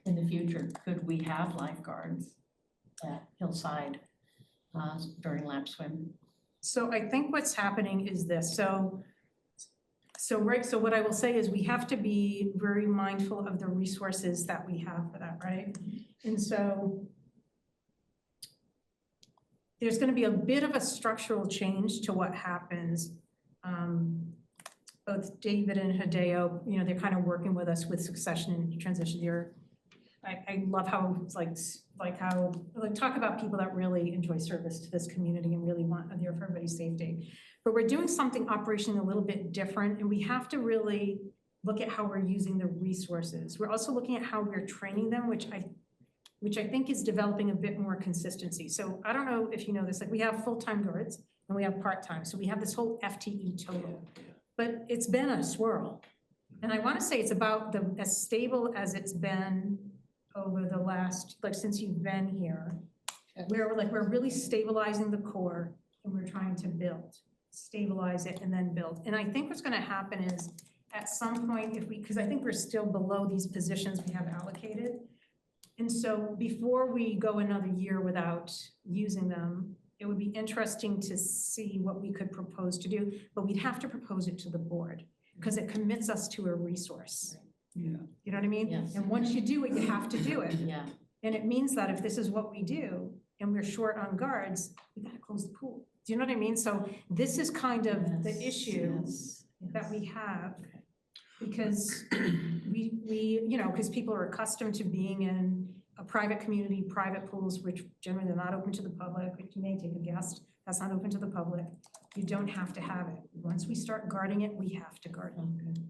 in the future, could we have lifeguards at Hillside during lap swim? So I think what's happening is this. So what I will say is we have to be very mindful of the resources that we have for that, right? And so there's going to be a bit of a structural change to what happens. Both David and Hideo, you know, they're kind of working with us with succession and transition here. I love how it's like talk about people that really enjoy service to this community and really want there for everybody's safety. But we're doing something operationally a little bit different, and we have to really look at how we're using the resources. We're also looking at how we're training them, which I think is developing a bit more consistency. So I don't know if you know this, like we have full-time guards and we have part-time. So we have this whole FTE total, but it's been a swirl. And I want to say it's about as stable as it's been over the last, like since you've been here, where we're really stabilizing the core and we're trying to stabilize it and then build. And I think what's going to happen is at some point, because I think we're still below these positions we have allocated. And so before we go another year without using them, it would be interesting to see what we could propose to do, but we'd have to propose it to the board because it commits us to a resource. Yeah. You know what I mean? Yes. And once you do it, you have to do it. Yeah. And it means that if this is what we do and we're short on guards, we gotta close the pool. Do you know what I mean? So this is kind of the issue that we have. Because we you know, because people are accustomed to being in a private community, private pools, which generally are not open to the public. If you may take a guest, that's not open to the public. You don't have to have it. Once we start guarding it, we have to guard it.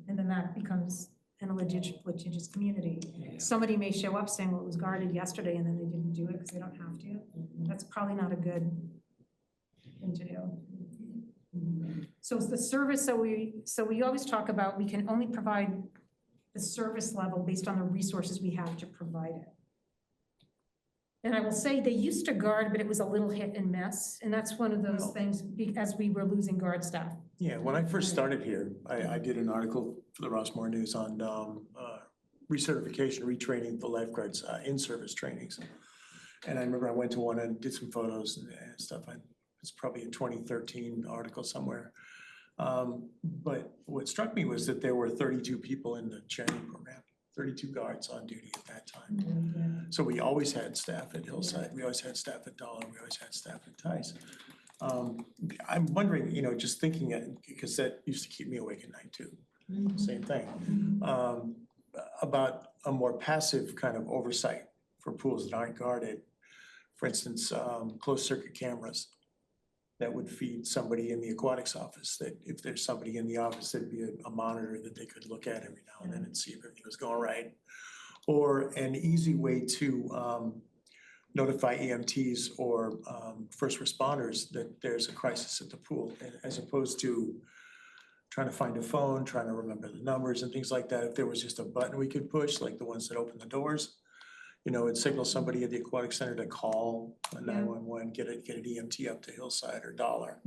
And then that becomes in a litigious community. Somebody may show up saying, well, it was guarded yesterday and then they didn't do it because they don't have to. That's probably not a good thing to do. So it's the service, so we always talk about, we can only provide the service level based on the resources we have to provide it. And I will say, they used to guard, but it was a little hit and miss, and that's one of those Well- things, as we were losing guard staff. Yeah, when I first started here, I did an article for the Rossmore News on recertification, retraining for lifeguards, in-service trainings. And I remember I went to one and did some photos and stuff. It's probably a 2013 article somewhere. But what struck me was that there were 32 people in the training program, 32 guards on duty at that time. So we always had staff at Hillside, we always had staff at Dollar, we always had staff at Tice. I'm wondering, just thinking it, because that used to keep me awake at night too, same thing. About a more passive kind of oversight for pools that aren't guarded. For instance, closed circuit cameras that would feed somebody in the aquatics office, that if there's somebody in the office, there'd be a monitor that they could look at every now and then and see if everything was going right. Or an easy way to notify EMTs or first responders that there's a crisis at the pool, as opposed to trying to find a phone, trying to remember the numbers and things like that. If there was just a button we could push, like the ones that open the doors, it'd signal somebody at the aquatic center to call 911, get an EMT up to Hillside or Dollar.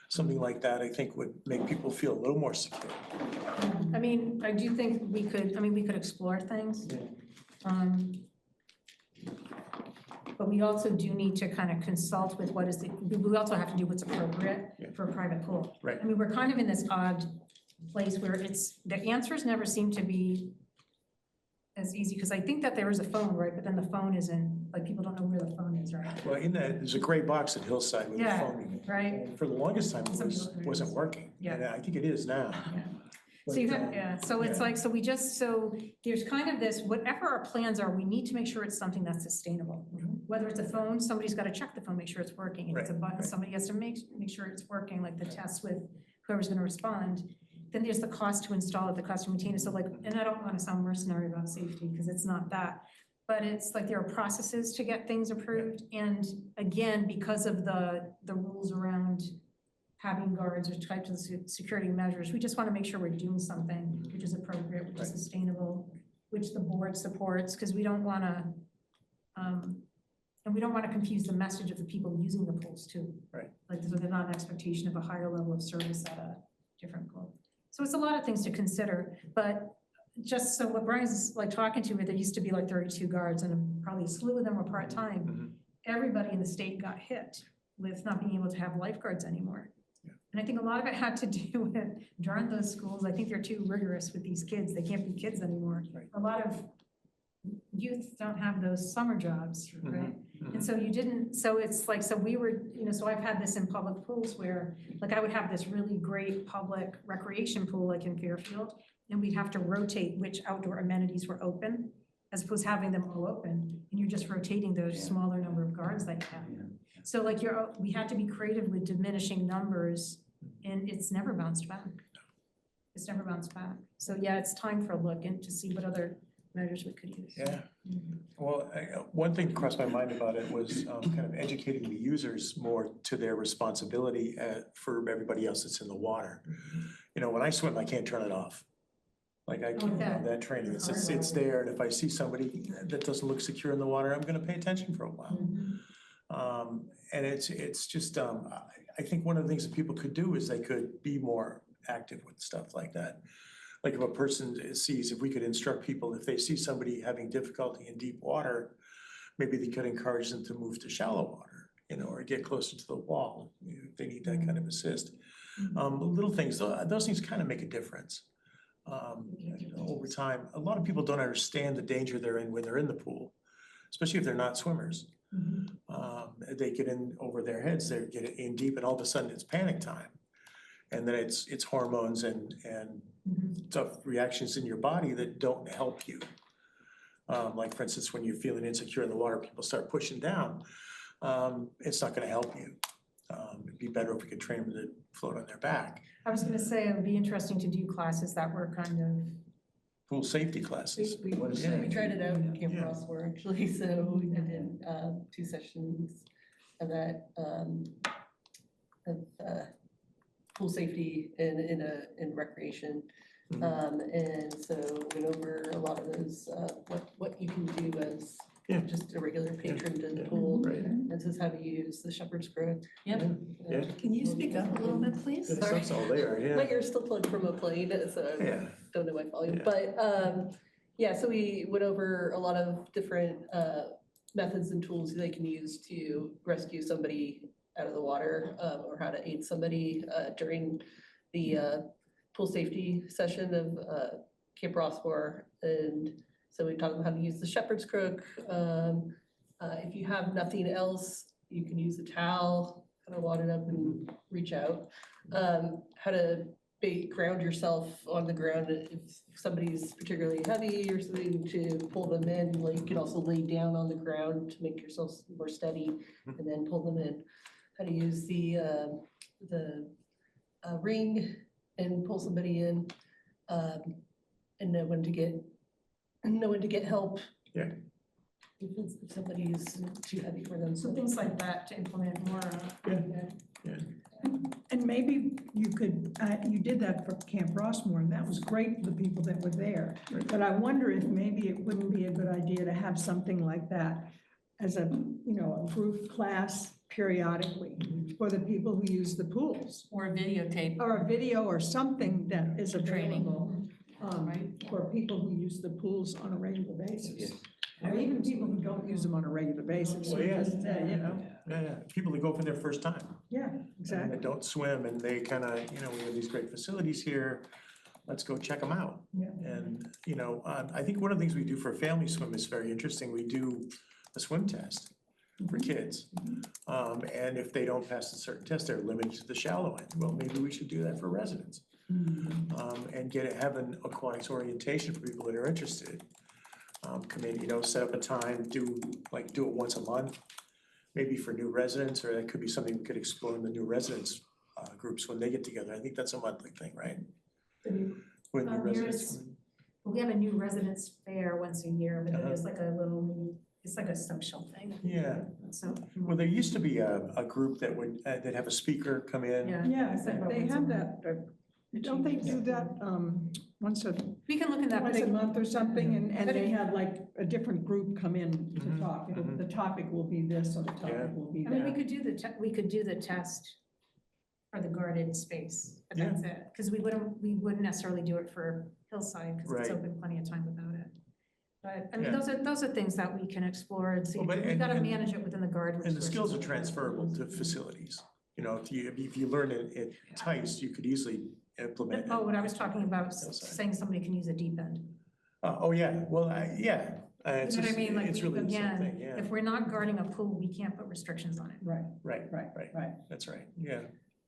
Something like that, I think, would make people feel a little more secure. I mean, I do think we could explore things. But we also do need to kind of consult with we also have to do what's appropriate for a private pool. Right. I mean, we're kind of in this odd place where the answers never seem to be as easy, because I think that there is a phone, right? But then the phone isn't, like, people don't know where the phone is, right? Well, there's a gray box at Hillside with a Yeah, phone in it. right. And for the longest time, it wasn't working. Yeah. And I think it is now. Yeah. So you But, have, so it's like, so there's kind of this, whatever our plans are, we need to make sure it's something that's sustainable. Whether it's a phone, somebody's got to check the phone, make sure it's working. If it's a button, somebody has to make sure it's working, like the test with whoever's going to respond. Then there's the cost to install it, the cost to maintain it. So like, and I don't want to sound mercenary about safety, because it's not that. But it's like there are processes to get things approved. And again, because of the rules around having guards or types of security measures, we just want to make sure we're doing something which is appropriate, which is sustainable, which the board supports, because we don't want to, and we don't want to confuse the message of the people using the pools too. Right. Like there's not an expectation of a higher level of service at a different pool. So it's a lot of things to consider, but just so what Brian's like talking to, where there used to be like 32 guards and probably a slew of them were part-time. Everybody in the state got hit with not being able to have lifeguards anymore. And I think a lot of it had to do with during those schools, I think they're too rigorous with these kids. They can't be kids anymore. Right. A lot of youth don't have those summer jobs, right? And so so it's like, so we were, so I've had this in public pools where, like, I would have this really great public recreation pool, like in Fairfield, and we'd have to rotate which outdoor amenities were open, as opposed to having them all open, and you're just rotating those smaller number of guards that you have. So like we had to be creative with diminishing numbers, and it's never bounced back. It's never bounced back. So yeah, it's time for a look and to see what other measures we could use. Yeah. Well, one thing that crossed my mind about it was kind of educating the users more to their responsibility for everybody else that's in the water. When I swim, I can't turn it off. Like I can't have that training. It's there, and if I see somebody that doesn't look secure in the water, I'm going to pay attention for a while. And it's just, I think one of the things that people could do is they could be more active with stuff like that. Like if a person sees, if we could instruct people, if they see somebody having difficulty in deep water, maybe they could encourage them to move to shallow water, or get closer to the wall if they need that kind of assist. Little things, those things kind of make a difference. Over time, a lot of people don't understand the danger they're in when they're in the pool, especially if they're not swimmers. They get in over their heads, they get in deep, and all of a sudden it's panic time. And then it's hormones and tough reactions in your body that don't help you. Like for instance, when you're feeling insecure in the water, people start pushing down. It's not gonna help you. It'd be better if we could train them to float on their back. I was gonna say, it would be interesting to do classes that were kind of. Pool safety classes. We tried it out at Camp Rossmore actually, so we did 2 sessions of that, pool safety in recreation. And so went over a lot of those, what you can do as Yeah. just a regular patron to the pool. Right. This is how to use the shepherd's crook. Yep. Yeah. Can you speak up a little bit, please? Good stuff's all there, My yeah. ear's still plugged from a plane, so Yeah. I don't know my volume, Yeah. but, yeah, so we went over a lot of different, methods and tools they can use to rescue somebody out of the water, or how to aid somebody, during the, pool safety session of, Camp Rossmore. And so we talked about how to use the shepherd's crook. If you have nothing else, you can use a towel, kind of wad it up and reach out. How to ground yourself on the ground if somebody's particularly heavy or something, to pull them in. Like, you can also lay down on the ground to make yourself more steady and then pull them in. How to use the ring and pull somebody in, and know when to get help. Yeah. If somebody is too heavy for them. So things like that to implement more. And maybe you could, you did that for Camp Rossmore, and that was great for the people that were there. Right. But I wonder if maybe it wouldn't be a good idea to have something like that as a, a group class periodically for the people who use the pools. Or a videotape. Or a video or something that is Training. available, for people who use the pools on a regular basis. Or even people who don't use them on a regular basis. Well, yeah. Just, Yeah, people that go for their first time. Yeah, And exactly. that don't swim and they kind of, we have these great facilities here, let's go check them out. Yeah. And, I think one of the things we do for family swim is very interesting. We do a swim test for kids. And if they don't pass a certain test, they're limited to the shallow end. Well, maybe we should do that for residents. And have an aquatics orientation for people that are interested. Come in, set up a time, do it once a month, maybe for new residents, or that could be something we could explore in the new residents groups when they get together. I think that's a monthly thing, right? When new residents. We have a new residence fair once a year, but Uh-huh. there's like it's like a social thing. Yeah, So. well, there used to be a group that would, that have a speaker come in. Yeah, they have that, don't they do that, once We can look in that. a month or something, and But they it- have like a different group come in to Mhm, talk. mhm. The topic will be this, or the Yeah. topic will be I mean, we that. could do we could do the test for the guarded space, but Yeah. that's it. Because we wouldn't necessarily do it for Hillside because it's Right. open plenty of time without it. But I mean, Yeah. those are things that we can explore and see. Well, but- We gotta and- manage it within the guard. And the resources skills are that we have. transferable to facilities. If you learn it at Tice, you could easily implement it. Oh, what I was talking about, Hillside. saying somebody can use a deep end. Oh, yeah, well, yeah. You know It's what I just- mean? Like, it's really the same thing, yeah. if we're not guarding a pool, we can't put restrictions on it. Right, Right, right, right, right. that's right, yeah,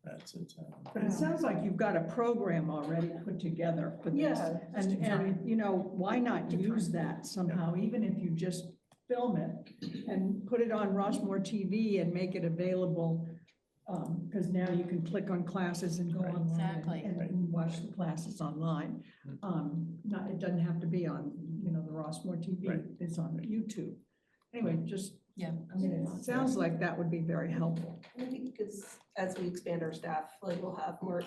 that's it. But it sounds like you've got a program already put together for this. Yeah, And why not use that somehow, even if you just film it and put it on Rossmore TV and make it available? Because now you can click on classes and go Right. online Exactly. and watch the classes online. It doesn't have to be on, the Rossmore TV, Right. it's on YouTube. Anyway, just, Yeah. I mean, it sounds like that would be very helpful. I think because as we expand our staff, we'll have more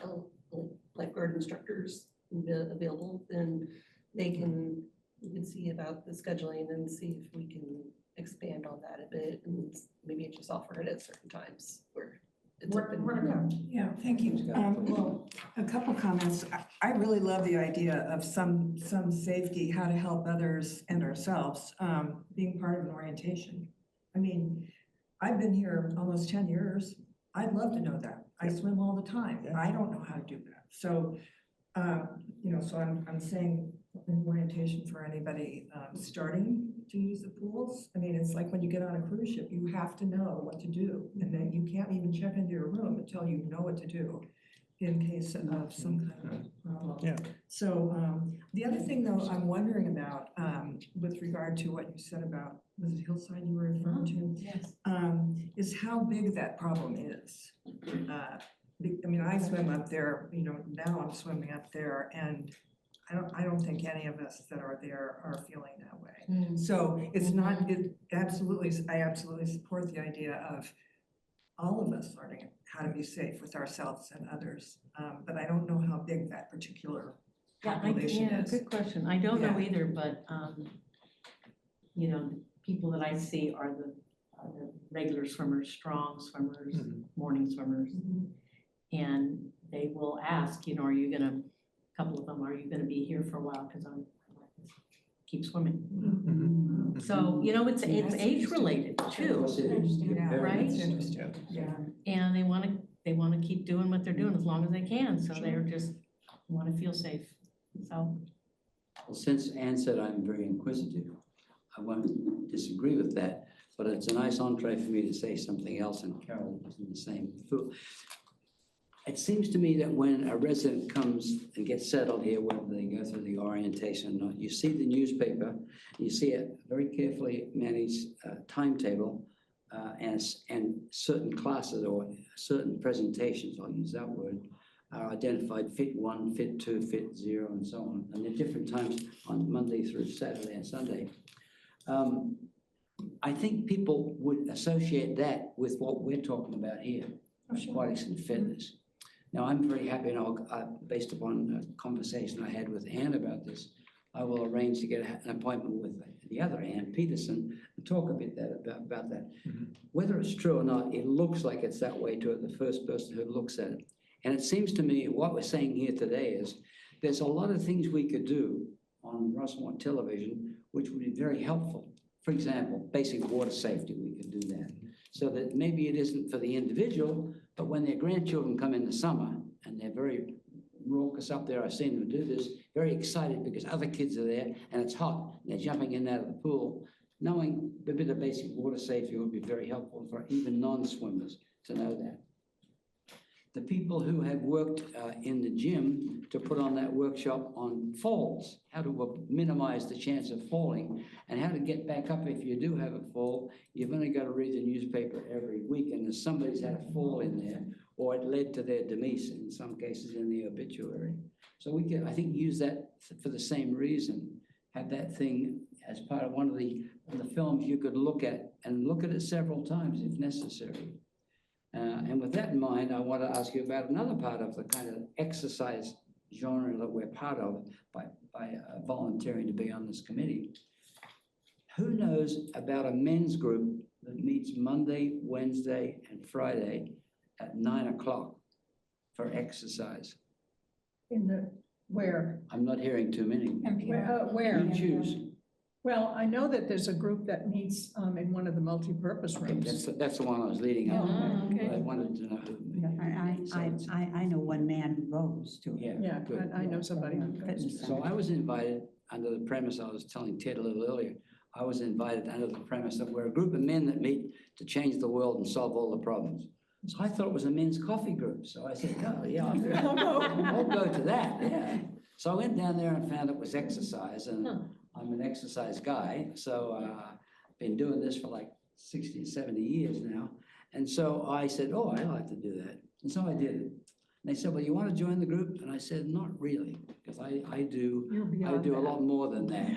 lifeguard instructors available, then we can see about the scheduling and see if we can expand on that a bit, and maybe just offer it at certain times where it's open. Yeah, thank you. Well, a couple comments. I really love the idea of some safety, how to help others and ourselves, being part of an orientation. I mean, I've been here almost 10 years. I'd love to know that. I swim all the time. Yeah. I don't know how to do that. So, so I'm saying an orientation for anybody starting to use the pools. I mean, it's like when you get on a cruise ship, you have to know what to do. And then you can't even check into your room until you know what to do in case of some kind of problem. Yeah. So the other thing though, I'm wondering about with regard to what you said about, was it Hillside you were referring to? Yes. Is how big that problem is. I mean, I swim up there, now I'm swimming up there, and I don't think any of us that are there are feeling that way. So it's not, I absolutely support the idea of all of us learning how to be safe with ourselves and others. But I don't know how big that particular population is. Good question. I don't know Yeah. either, but, people that I see are the regular swimmers, strong swimmers, morning swimmers. And they will ask, you know, are you gonna, a couple of them, are you gonna be here for a while? Because I'm keep swimming. So, you know, it's age related too. Yeah, Right? that's interesting. Yeah. And they wanna keep doing what they're doing as long as they can, so they're just wanna feel safe, so. Well, since Anne said I'm very inquisitive, I won't disagree with that, but it's a nice entree for me to say something else, and Carol was in the same field. It seems to me that when a resident comes and gets settled here, whether they go through the orientation or not, you see the newspaper, you see a very carefully managed timetable and certain classes or certain presentations, I'll use that word, are identified, fit 1, fit 2, fit 0, and so on. And at different times on Monday through Saturday and Sunday. I think people would associate that with what we're talking about here, aquatics and fitness. Now, I'm very happy, and based upon a conversation I had with Anne about this, I will arrange to get an appointment with the other Anne Peterson and talk a bit about that. Whether it's true or not, it looks like it's that way to the first person who looks at it. And it seems to me what we're saying here today is there's a lot of things we could do on Rossmore television which would be very helpful. For example, basic water safety, we could do that. So that maybe it isn't for the individual, but when their grandchildren come in the summer and they're very raucous up there, I've seen them do this, very excited because other kids are there and it's hot. They're jumping in and out of the pool. Knowing a bit of basic water safety would be very helpful for even non-swimmers to know that. The people who have worked in the gym to put on that workshop on falls, how to minimize the chance of falling and how to get back up if you do have a fall. You've only got to read the newspaper every week and there's somebody's had a fall in there or it led to their demise in some cases in the obituary. So we can, I think, use that for the same reason. Have that thing as part of one of the films you could look at and look at it several times if necessary. And with that in mind, I want to ask you about another part of the kind of exercise genre that we're part of by volunteering to be on this committee. Who knows about a men's group that meets Monday, Wednesday, and Friday at 9 o'clock for exercise? Where? I'm not hearing too many. Where? You choose. Well, I know that there's a group that meets in one of the multi-purpose Okay, rooms. that's the one I was leading up to. Oh, okay. I wanted to know who. I know one man who goes to it. Yeah, good. I know somebody who goes. Fitness So I was invited under the premise, I was telling Ted a little earlier, I was invited under the premise that we're a group of men that meet to change the world and solve all the problems. So I thought it was a men's coffee group. So I said, oh, yeah, I'll go to that, yeah. So I went down there and found it was exercise, and I'm an exercise guy. So I've been doing this for like 60, 70 years now. And so I said, oh, I'd like to do that. And so I did it. And they said, well, you want to join the group? And I said, not really, because I do a lot more than that.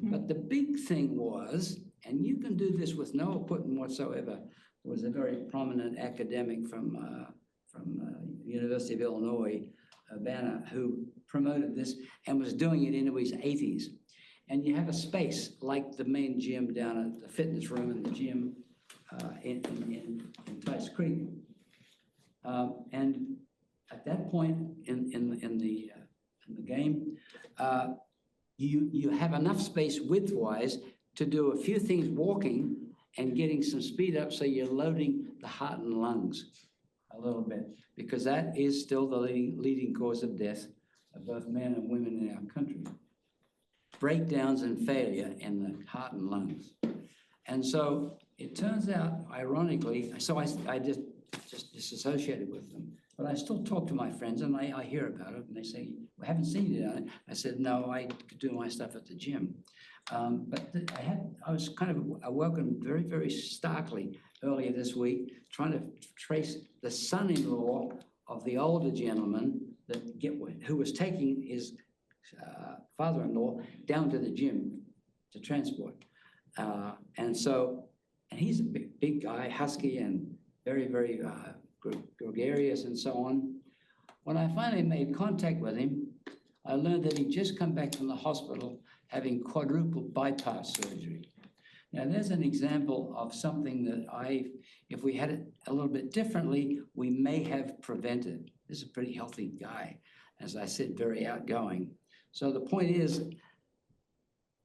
But the big thing was, and you can do this with no equipment whatsoever, there was a very prominent academic from University of Illinois, Urbana, who promoted this and was doing it into his 80s. And you have a space like the main gym down at the fitness room and the gym in Tice Creek. And at that point in the game, you have enough space width-wise to do a few things walking and getting some speed up, so you're loading the heart and lungs a little bit, because that is still the leading cause of death of both men and women in our country. Breakdowns and failure in the heart and lungs. And so it turns out, ironically, so I just disassociated with them, but I still talk to my friends and I hear about it and they say, we haven't seen you on it. I said, no, I do my stuff at the gym. But I was kind of awoken very, very starkly earlier this week, trying to trace the son-in-law of the older gentleman who was taking his father-in-law down to the gym to transport. And he's a big guy, husky and very, very gregarious and so on. When I finally made contact with him, I learned that he'd just come back from the hospital having quadruple bypass surgery. Now, there's an example of something that if we had it a little bit differently, we may have prevented. This is a pretty healthy guy, as I said, very outgoing. So the point is,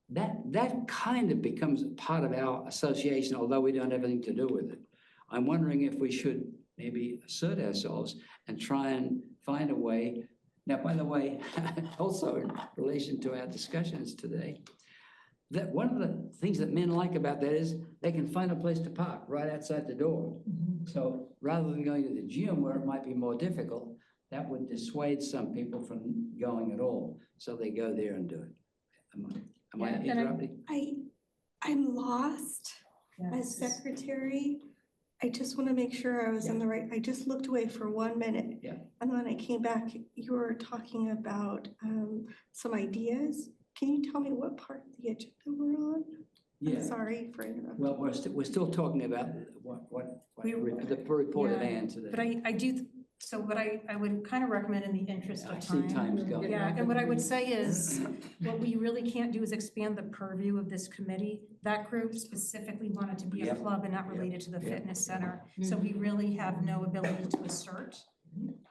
that kind of becomes part of our association, although we don't have anything to do with it. I'm wondering if we should maybe assert ourselves and try and find a way. Now, by the way, also in relation to our discussions today, that one of the things that men like about that is they can find a place to park right outside the door. So rather than going to the gym where it might be more difficult, that would dissuade some people from going at all. So they go there and do it. Am I Yeah, and interrupting? I'm lost as secretary. I just want to make sure I was in the right, I just looked away for 1 minute. Yeah. And when I came back, you were talking about some ideas. Can you tell me what part of the agenda we're on? Yeah. I'm sorry for interrupting. Well, we're still talking about the report at hand today. But I do, so what I would kind of recommend in the interest I of see time. time's going. Yeah, and what I would say is, what we really can't do is expand the purview of this committee. That group specifically wanted to be a Yep. club and not Yep. related to the Yep. fitness center. So we really have no ability to assert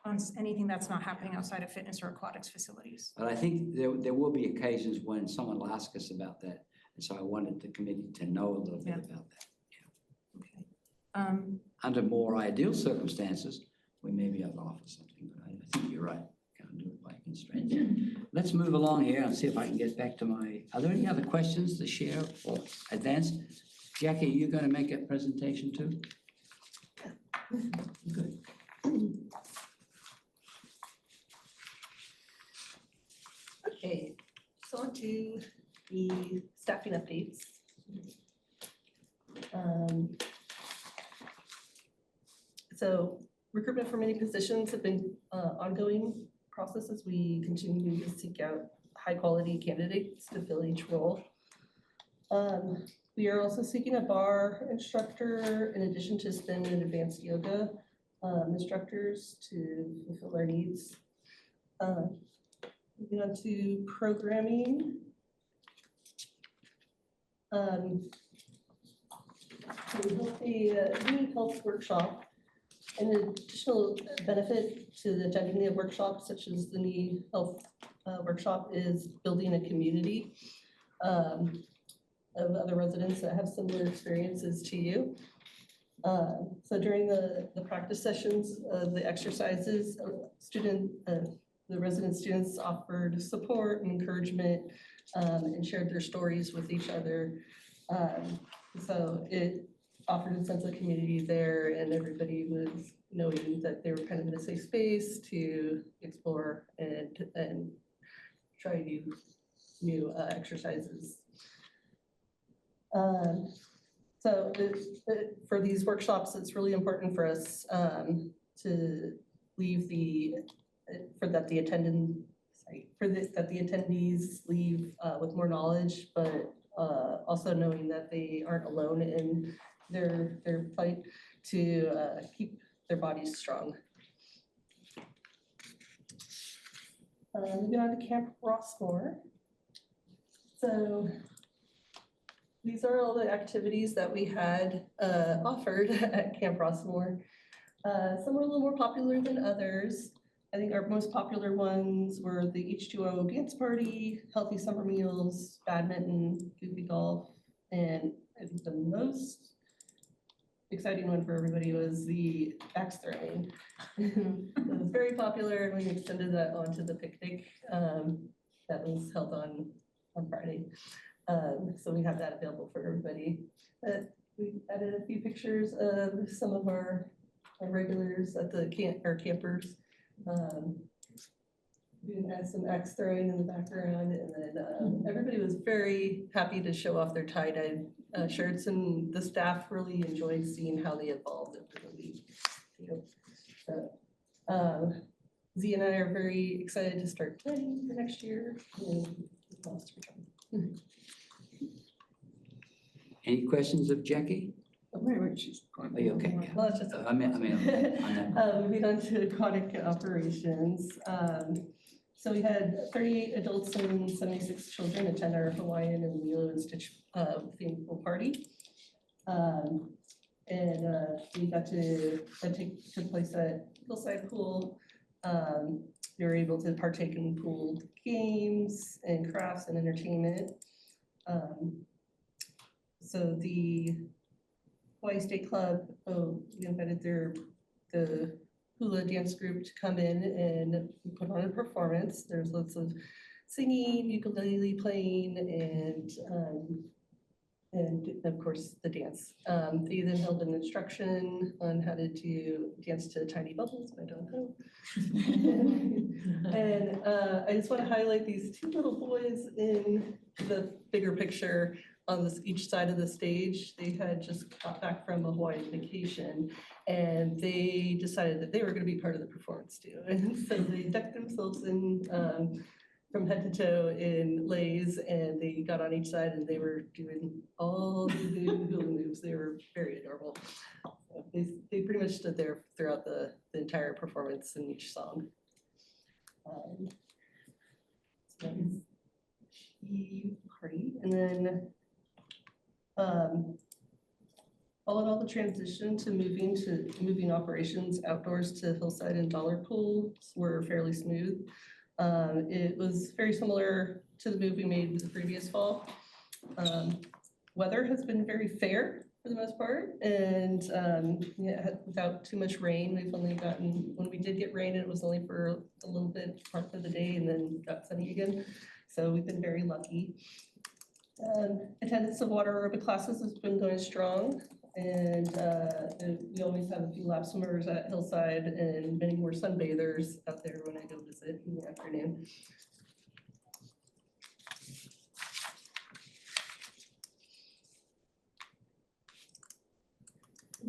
on anything that's not happening outside of fitness or aquatics facilities. But I think there will be occasions when someone will ask us about that. And so I wanted the committee to know a little bit Yeah. about that. Okay. Under more ideal circumstances, we may be able to offer something, but I think you're right. Can't do it by constraints. Let's move along here and see if I can get back to are there any other questions to share or advance? Jackie, are you going to make a presentation too? Good. Okay, so on to the staffing updates. So recruitment for many positions have been ongoing process as we continue to seek out high quality candidates to fill each role. We are also seeking a bar instructor in addition to spin and advanced yoga instructors to fulfill our needs. Moving on to programming. We held a new health workshop. An additional benefit to attending the workshop, such as the knee health workshop, is building a community of other residents that have similar experiences to you. So during the practice sessions, the exercises, the resident students offered support and encouragement and shared their stories with each other. So it offered a sense of community there, and everybody was knowing that they were kind of in a safe space to explore and try new exercises. So for these workshops, it's really important for us to leave that the attendees leave with more knowledge, but also knowing that they aren't alone in their fight to keep their bodies strong. Moving on to Camp Rossmore. So these are all the activities that we had offered at Camp Rossmore. Some were a little more popular than others. I think our most popular ones were the H2O dance party, healthy summer meals, badminton, goofy golf, and I think the most exciting one for everybody was the axe throwing. It was very popular, and we extended that onto the picnic that was held on Friday. So we have that available for everybody. We added a few pictures of some of our regulars at the campers. We had some axe throwing in the background, and then everybody was very happy to show off their tie-dye shirts, and the staff really enjoyed seeing how they evolved over the week. So, Z and I are very excited to start planning for next year. Any questions of Jackie? Wait, she's Are you okay? Yeah. Well, it's just. I mean, on that. Moving on to aquatic operations. So we had 38 adults and 76 children attend our Hawaiian and Lilo and Stitch themed pool party. We got to, that took place at Hillside Pool. We were able to partake in pool games and crafts and entertainment. So the Hawaii State Club, we invited the hula dance group to come in and put on a performance. There's lots of singing, ukulele playing, and of course the dance. They then held an instruction on how to do dance to Tiny Bubbles, I don't know. And I just want to highlight these two little boys in the bigger picture on each side of the stage. They had just got back from a Hawaii vacation and they decided that they were going to be part of the performance too. And so they decked themselves in from head to toe in leis, and they got on each side and they were doing all the hula moves. They were very adorable. They pretty much stood there throughout the entire performance in each song. So that was the party. And then all in all, the transition to moving operations outdoors to Hillside and Dollar Pools were fairly smooth. It was very similar to the move we made the previous fall. Weather has been very fair for the most part, and yeah, without too much rain. We've only gotten, when we did get rain, it was only for a little bit part of the day and then got sunny again. So we've been very lucky. Attendance of water aerobic classes has been going strong, and we always have a few lap swimmers at Hillside and many more sunbathers out there when I go visit in the afternoon.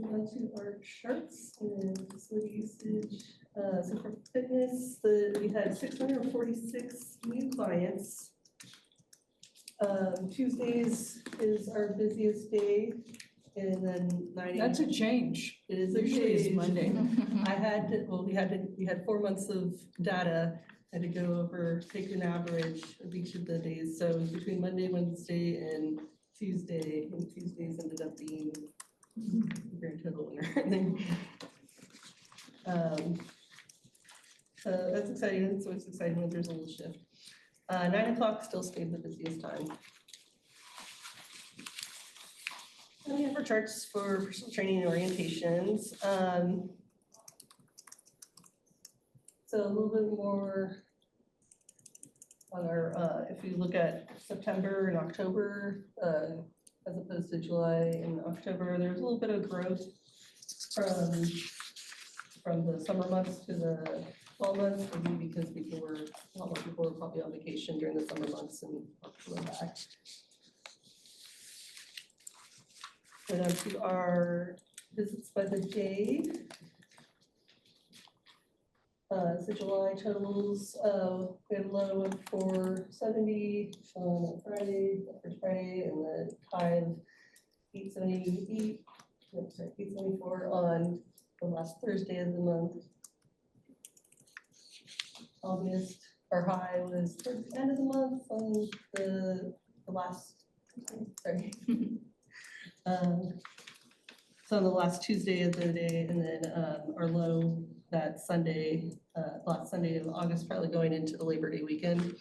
On to our charts and facility usage. So for fitness, we had 646 new clients. Tuesdays is our busiest day, and then 90. That's a change. It is a Usually it's change. Monday. We had 4 months of data. I had to go over, take an average of each of the days. So it was between Monday, Wednesday, and Tuesday, and Tuesdays ended up being the grand total winner. So that's exciting. It's always exciting when there's a little shift. 9 o'clock still stayed the busiest time. And we have our charts for personal training and orientations. So a little bit more on our, if you look at September and October, as opposed to July and October, there's a little bit of growth from the summer months to the fall months, maybe because a lot more people were probably on vacation during the summer months and coming back. Then on to our visits by the day. So July totals, we had a low of 470 on Friday, first Friday, and the high of 874 on the last Thursday of the month. August, our high was towards the end of the month on the last, sorry. So the last Tuesday of the day, and then our low that Sunday, last Sunday of August, probably going into the Labor Day weekend.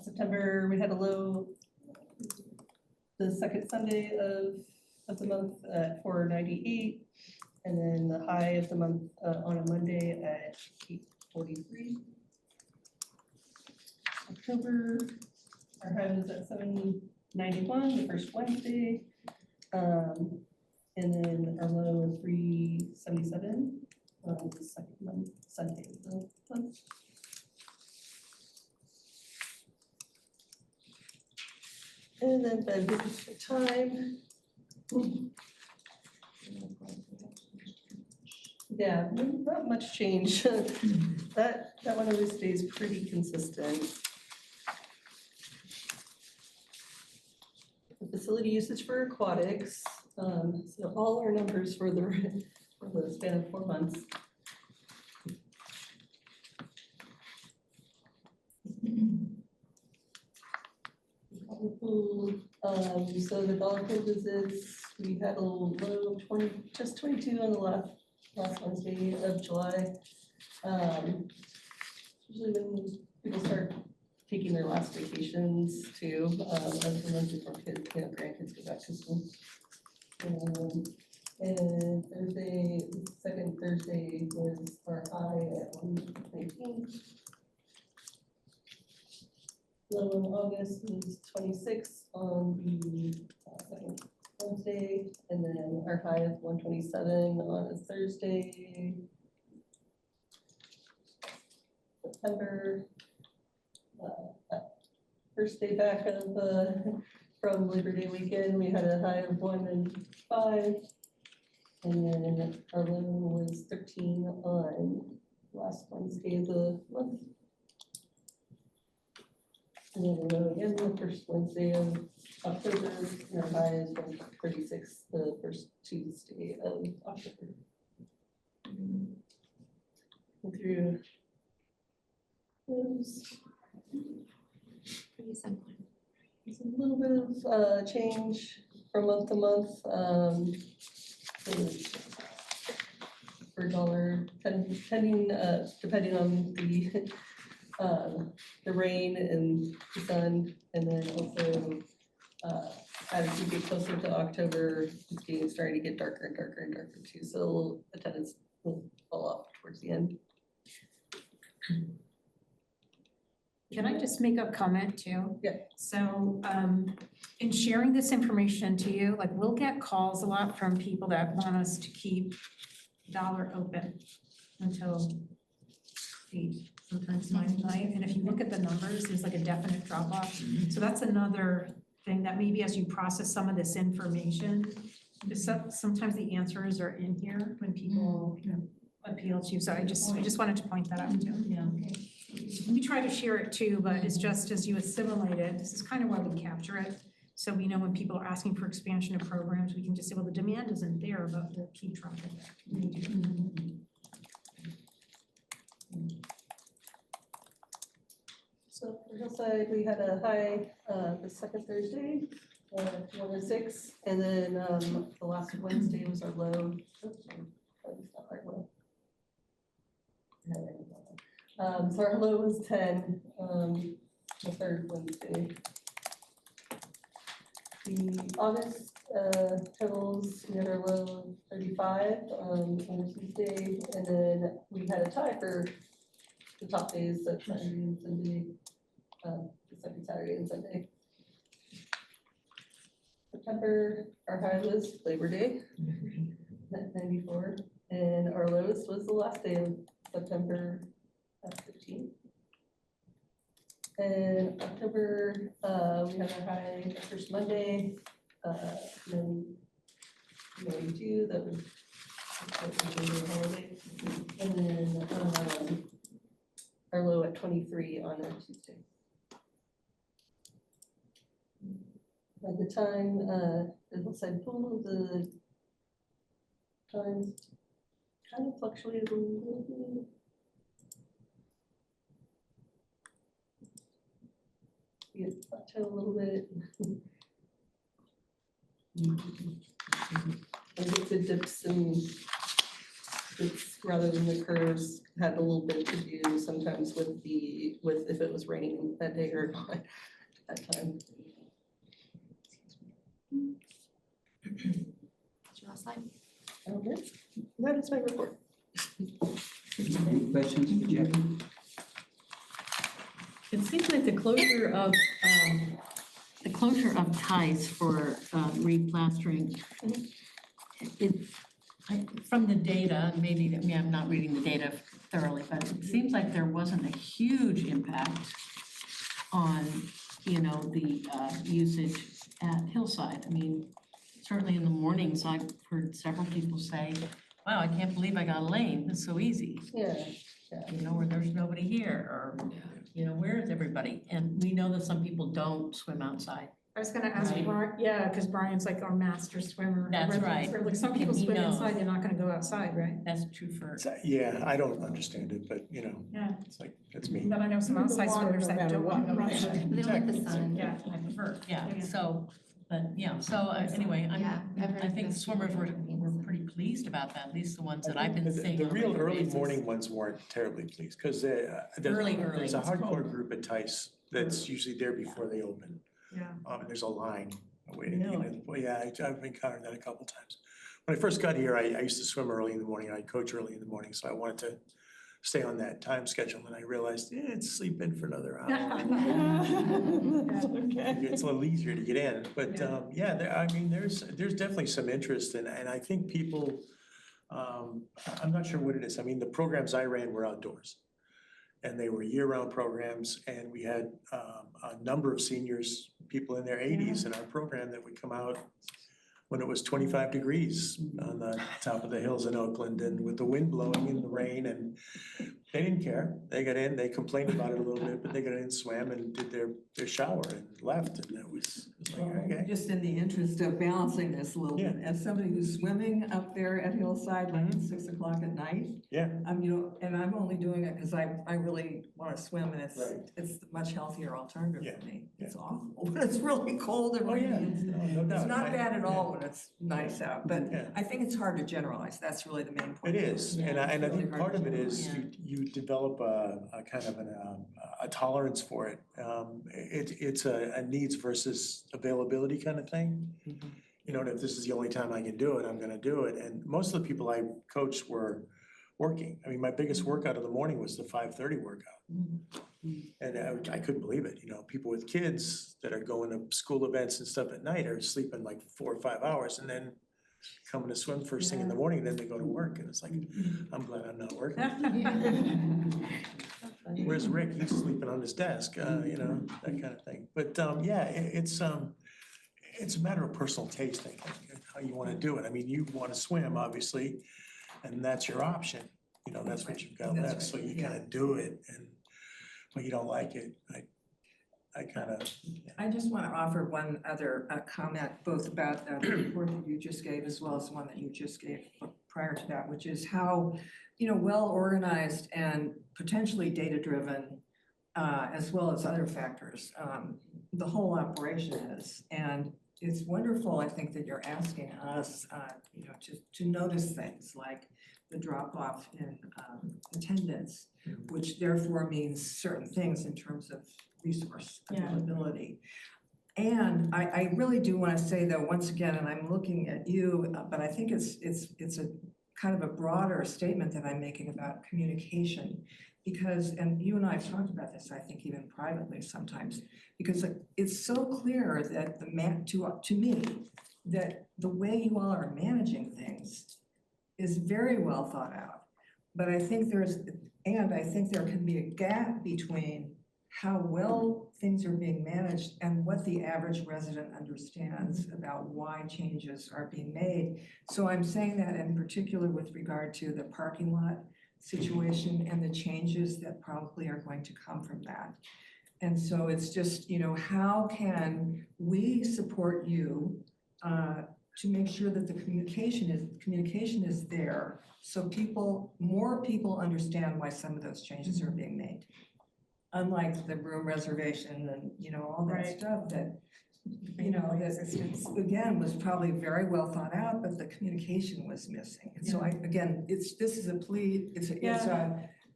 September, we had a low the second Sunday of the month at 498, and then the high of the month on a Monday at 843. October, our high was at 791 the first Wednesday, and then our low was 377 on the second month, Sunday of the month. And then by business for time. Yeah, not much change. That one always stays pretty consistent. The facility usage for aquatics. So all our numbers for the span of 4 months. the pool, so the dog pool visits, we had a low of 22 on the last Wednesday of July. Usually when people start taking their last vacations too, as the ones before kids, grandkids go back to school. And Thursday, second Thursday was our high at 119. Low in August was 26 on the second Wednesday, and then our high of 127 on a Thursday. September, first day back of from Labor Day weekend, we had a high of 105. And then our low was 13 on last Wednesday of the month. And then the low again the first Wednesday of October, and our high is 136 the first Tuesday of October. And through those. Pretty simple. It's a little bit of change from month to month. Per dollar, depending on the rain and the sun, and then also as we get closer to October, it's starting to get darker and darker and darker too. So attendance will fall off towards the end. Can I just make a comment too? Yeah. So, in sharing this information to you, like we'll get calls a lot from people that want us to keep Dollar open until 8, sometimes 9 at night. And if you look at the numbers, there's like a definite drop off. So that's another thing that maybe as you process some of this information, sometimes the answers are in here when people appeal to you. So I just wanted to point that out too. Yeah. We try to share it too, but it's just as you assimilate it, this is kind of why we capture it. So we know when people are asking for expansion of programs, we can just say, well, the demand isn't there, but we'll keep trying. So for Hillside, we had a high the second Thursday, 106, and then the last Wednesday was our low. Oops, sorry, that was not our low. So our low was 10, the third Wednesday. The August totals, we had our low of 35 on Tuesday, and then we had a tie for the top days, so Saturday and Sunday, the second Saturday and Sunday. September, our high was Labor Day, at 94, and our lowest was the last day of September, 15. And October, we had our high first Monday, then 92, that was a holiday, and then our low at 23 on a Tuesday. At the time, the Hillside pool, the times kind of fluctuated a little bit. It plateau a little bit. I think the dips and dips rather than the curves had a little bit to do sometimes with if it was raining that day or not at that time. What's your last slide? Okay, that is my report. Any questions for Jackie? It seems like the closure of ties for replastering, from the data, maybe, I'm not reading the data thoroughly, but it seems like there wasn't a huge impact on, the usage at Hillside. I mean, certainly in the mornings, I've heard several people say, wow, I can't believe I got a lane, it's so easy. Yeah. Where there's nobody here, or, where is everybody? And we know that some people don't swim outside I was gonna ask Right. Brian, yeah, because Brian's like our master swimmer. That's right. Or like some And people he swim knows. inside, they're not gonna go outside, right? That's true for, Yeah, I don't understand it, but Yeah. it's like, that's me. But I know some The outside water, swimmers no that matter don't what, want to go right. outside. They don't like the Exactly. sun. Yeah. I prefer, yeah, Yeah. so, but, yeah, so anyway, Yeah, I've heard I think that's swimmers were important. pretty pleased about that, at least the ones that I I've think been the- seeing The on a real regular early basis. morning ones weren't terribly pleased, because there's Early. a hardcore group at Tice that's usually there before they open. Yeah. And there's a line waiting. Really? Well, yeah, I've encountered that a couple times. When I first got here, I used to swim early in the morning, I coach early in the morning, so I wanted to stay on that time schedule, and I realized, it's sleep in for another hour. Okay. It's a little easier to get in, but Yeah. there's definitely some interest, and I think people, I'm not sure what it is. I mean, the programs I ran were outdoors. And they were year-round programs, and we had a number of seniors, people in their 80s in our program that would come out when it was 25 degrees on the top of the hills in Oakland, and with the wind blowing and the rain, and they didn't care. They got in, they complained about it a little bit, but they got in, swam, and did their shower and left, and it was like, okay. Just in the interest of balancing this a little bit, as somebody who's swimming up there at Hillside, like at 6 o'clock at night. Yeah. And I'm only doing it because I really want to swim, and Right. it's a much healthier alternative Yeah, for me. yeah. It's awful when it's really cold and Oh, yeah, rainy. no doubt. It's not bad at all Yeah. when it's nice out, but Yeah. I think it's hard to generalize. That's really the main point. It is, and I It's really think hard part to of it is generalize. you develop a kind of a tolerance for it. It's a needs versus availability kind of thing. Mhm. You know, and if this is the only time I can do it, I'm gonna do it. And most of the people I coached were working. I mean, my biggest workout of the morning was the 5:30 workout. And I couldn't believe it, people with kids that are going to school events and stuff at night are sleeping like 4 or 5 hours, and then coming to swim first thing in the morning, then they go to work, and it's like, I'm glad I'm not working. Where's Rick? He's sleeping on his desk, that kind of thing. But it's a matter of personal taste, I think, how you want to do it. I mean, you want to swim, obviously, and that's your option. That's what you've got That's left, so right, you yeah. kind of do it, and when you don't like it, I kind of. I just want to offer one other comment, both about the report that you just gave, as well as one that you just gave prior to that, which is how, well-organized and potentially data-driven, as well as other factors, the whole operation is. And it's wonderful, I think, that you're asking us, to notice things like the drop-off in attendance, which therefore means certain things in terms of resource availability. And I really do want to say, though, once again, and I'm looking at you, but I think it's a kind of a broader statement that I'm making about communication. Because, and you and I have talked about this, I think even privately sometimes, because it's so clear that to me, that the way you all are managing things is very well thought out. But I think there can be a gap between how well things are being managed and what the average resident understands about why changes are being made. So I'm saying that in particular with regard to the parking lot situation and the changes that probably are going to come from that. And so it's just, how can we support you to make sure that the communication is there, so more people understand why some of those changes are being made. Unlike the room reservation and, all that Right. stuff that, that again, was probably very well thought out, but the communication was missing. And so this is a plea,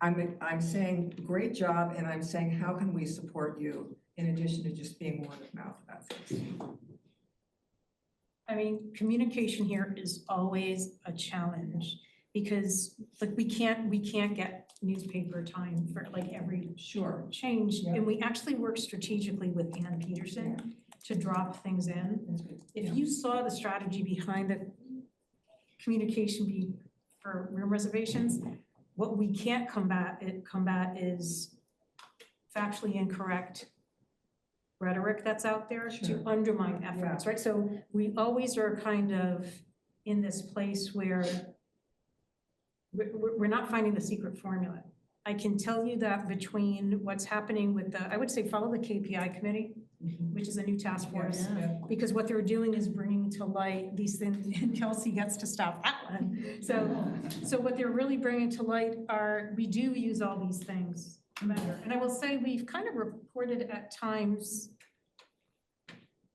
I'm saying, great job, and I'm saying, how can we support you in addition to just being word of mouth about things? I mean, communication here is always a challenge because we can't get newspaper time for every change. Yeah. And we actually work strategically with Ann Peterson to drop things in. That's good. If you saw the strategy behind the communication for room reservations, what we can't combat is factually incorrect rhetoric that's out there to undermine efforts, right? So we always are kind of in this place where we're not finding the secret formula. I can tell you that between what's happening with I would say follow the KPI committee. which is a new task force. Yeah. Because what they're doing is bringing to light these things, and Kelsey gets to stop that one. So what they're really bringing to light are, we do use all these things to measure. And I will say, we've kind of reported at times,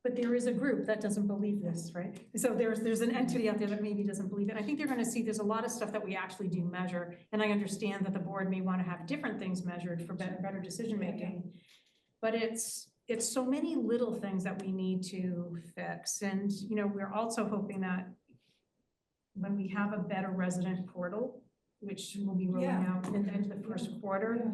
but there is a group that doesn't believe this, right? So there's an entity out there that maybe doesn't believe it. I think they're gonna see there's a lot of stuff that we actually do measure. And I understand that the board may wanna have different things measured for better decision-making. But it's so many little things that we need to fix. And, you know, we're also hoping that when we have a better resident portal, which will be rolling out in the end of the first quarter,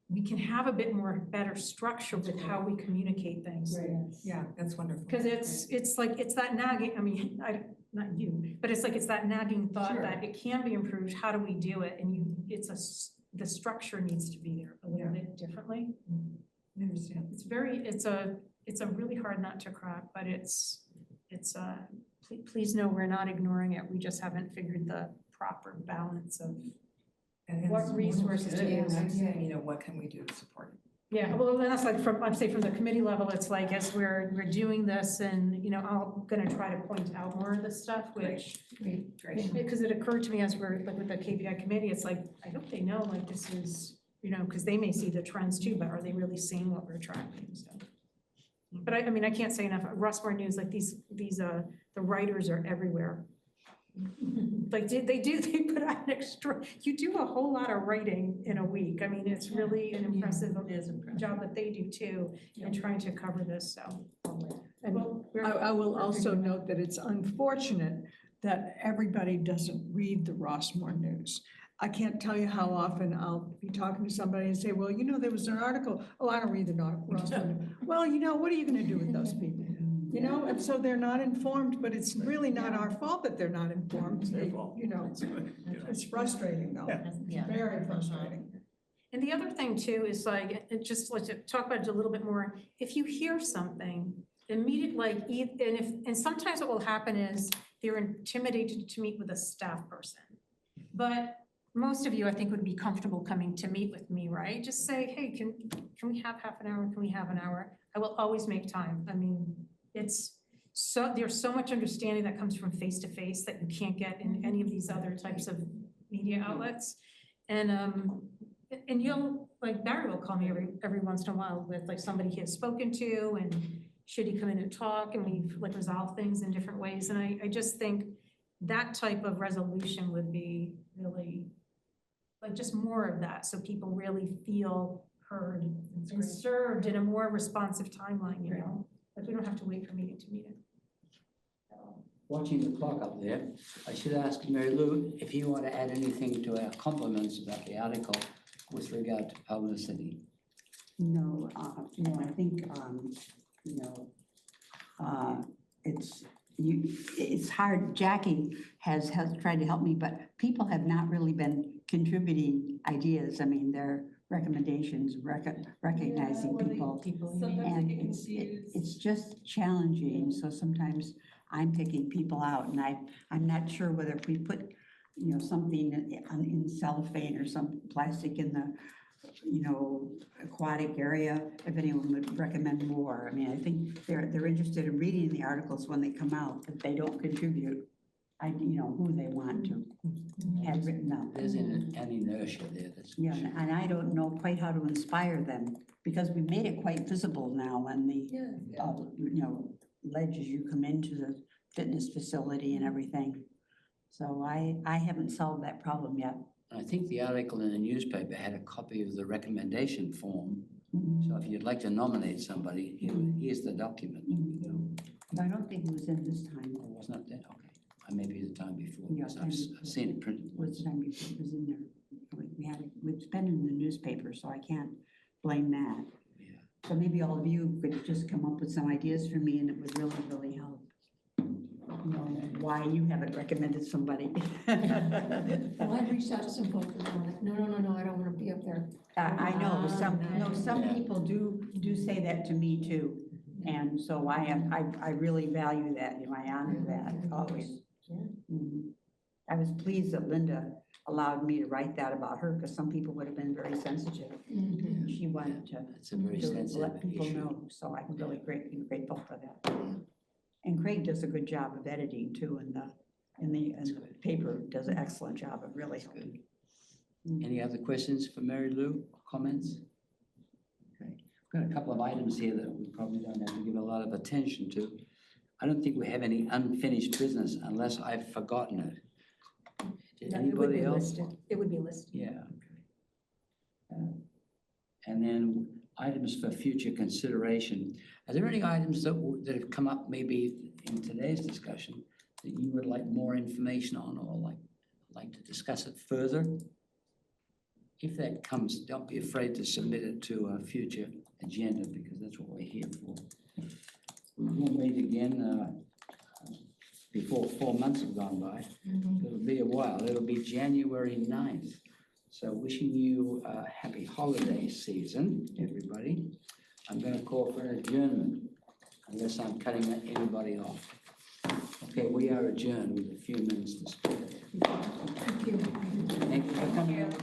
we can have a bit more better structure with how we communicate things. Yeah, that's wonderful. Because it's like, it's that nagging, I mean, not you, but it's like, it's that nagging thought that it can be improved. How do we do it? And the structure needs to be there a little bit differently. I understand. It's a really hard nut to crack, but please know we're not ignoring it. We just haven't figured the proper balance of what resources to use. I'm saying, you know, what can we do to support it? Yeah, well, that's like I'd say from the committee level, it's like, as we're doing this, and, you know, I'm gonna try to point out more of this stuff, which, Great. because it occurred to me as we're, like, with the KPI committee, it's like, I hope they know, like, this is, you know, because they may see the trends too, but are they really seeing what we're tracking? So, but I mean, I can't say enough. Rossmore News, like the writers are everywhere. Like they put out an extra, you do a whole lot of writing in a week. I mean, it's really an impressive job that they do too, in trying to cover this, so. And I will also note that it's unfortunate that everybody doesn't read the Rossmore News. I can't tell you how often I'll be talking to somebody and say, well, you know, there was an article. Oh, I don't read the Rossmore News. Well, you know, what are you going to do with those people? You know, and so they're not informed, but it's really not our fault that they're not informed. their fault. You know, it's frustrating though. Yeah. It's very frustrating. And the other thing too is like, let's talk about it a little bit more. If you hear something, immediately, and sometimes what will happen is they're intimidated to meet with a staff person. But most of you, I think, would be comfortable coming to meet with me, right? Just say, hey, can we have half an hour? Can we have an hour? I will always make time. I mean, there's so much understanding that comes from face to face that you can't get in any of these other types of media outlets. And you'll, like, Barry will call me every once in a while with like somebody he has spoken to, and should he come in and talk, and we've like resolved things in different ways. And I just think that type of resolution would be really, like, just more of that, so people really feel heard and served in a more responsive timeline, you know? Like, we don't have to wait from meeting to meeting. Watching the clock up there, I should ask Mary Lou if you want to add anything to our compliments about the article with regard to publicity. No, I think, it's hard. Jackie has tried to help me, but people have not really been contributing ideas. I mean, their recommendations, recognizing people. And it's just challenging. So sometimes I'm picking people out, and I'm not sure whether if we put, something in cellophane or some plastic in the, aquatic area, if anyone would recommend more. I mean, I think they're interested in reading the articles when they come out, but they don't contribute, who they want to have written up. There's an inertia there that's. Yeah, and I don't know quite how to inspire them, because we made it quite visible now on the, ledge as you come into the fitness facility and everything. So I haven't solved that problem yet. I think the article in the newspaper had a copy of the recommendation form. So if you'd like to nominate somebody, here's the document. I don't think it was in this time. Oh, was not that? Okay. Maybe the time before, Yeah, because I've seen it printed. Was the time before it was in there. We had it, it's been in the newspaper, so I can't blame that. Yeah. So maybe all of you could just come up with some ideas for me, and it would really, really help. Why you haven't recommended somebody. Well, I've reached out to some folks and they're like, no, I don't want to be up there. I know, some people do say that to me too. And so I really value that, I honor that always. Mhm. I was pleased that Linda allowed me to write that about her, because some people would have been very sensitive. She wanted It's a very to sensitive let people issue. know, so I'm really grateful for that. And Craig does a good job of editing too, and the paper does an excellent job of really helping. Any other questions for Mary Lou, comments? Okay, we've got a couple of items here that we probably don't have to give a lot of attention to. I don't think we have any unfinished business unless I've forgotten it. Did No, it would anybody be else? listed. It would be listed. Yeah, okay. And then items for future consideration. Are there any items that have come up maybe in today's discussion that you would like more information on or like to discuss it further? If that comes, don't be afraid to submit it to a future agenda, because that's what we're here for. We will meet again before 4 months have gone by. It'll be a while. It'll be January 9th. So wishing you a happy holiday season, everybody. I'm going to call for an adjournment, unless I'm cutting anybody off. Okay, we are adjourned with a few minutes to spare. Thank you. Thank you for coming.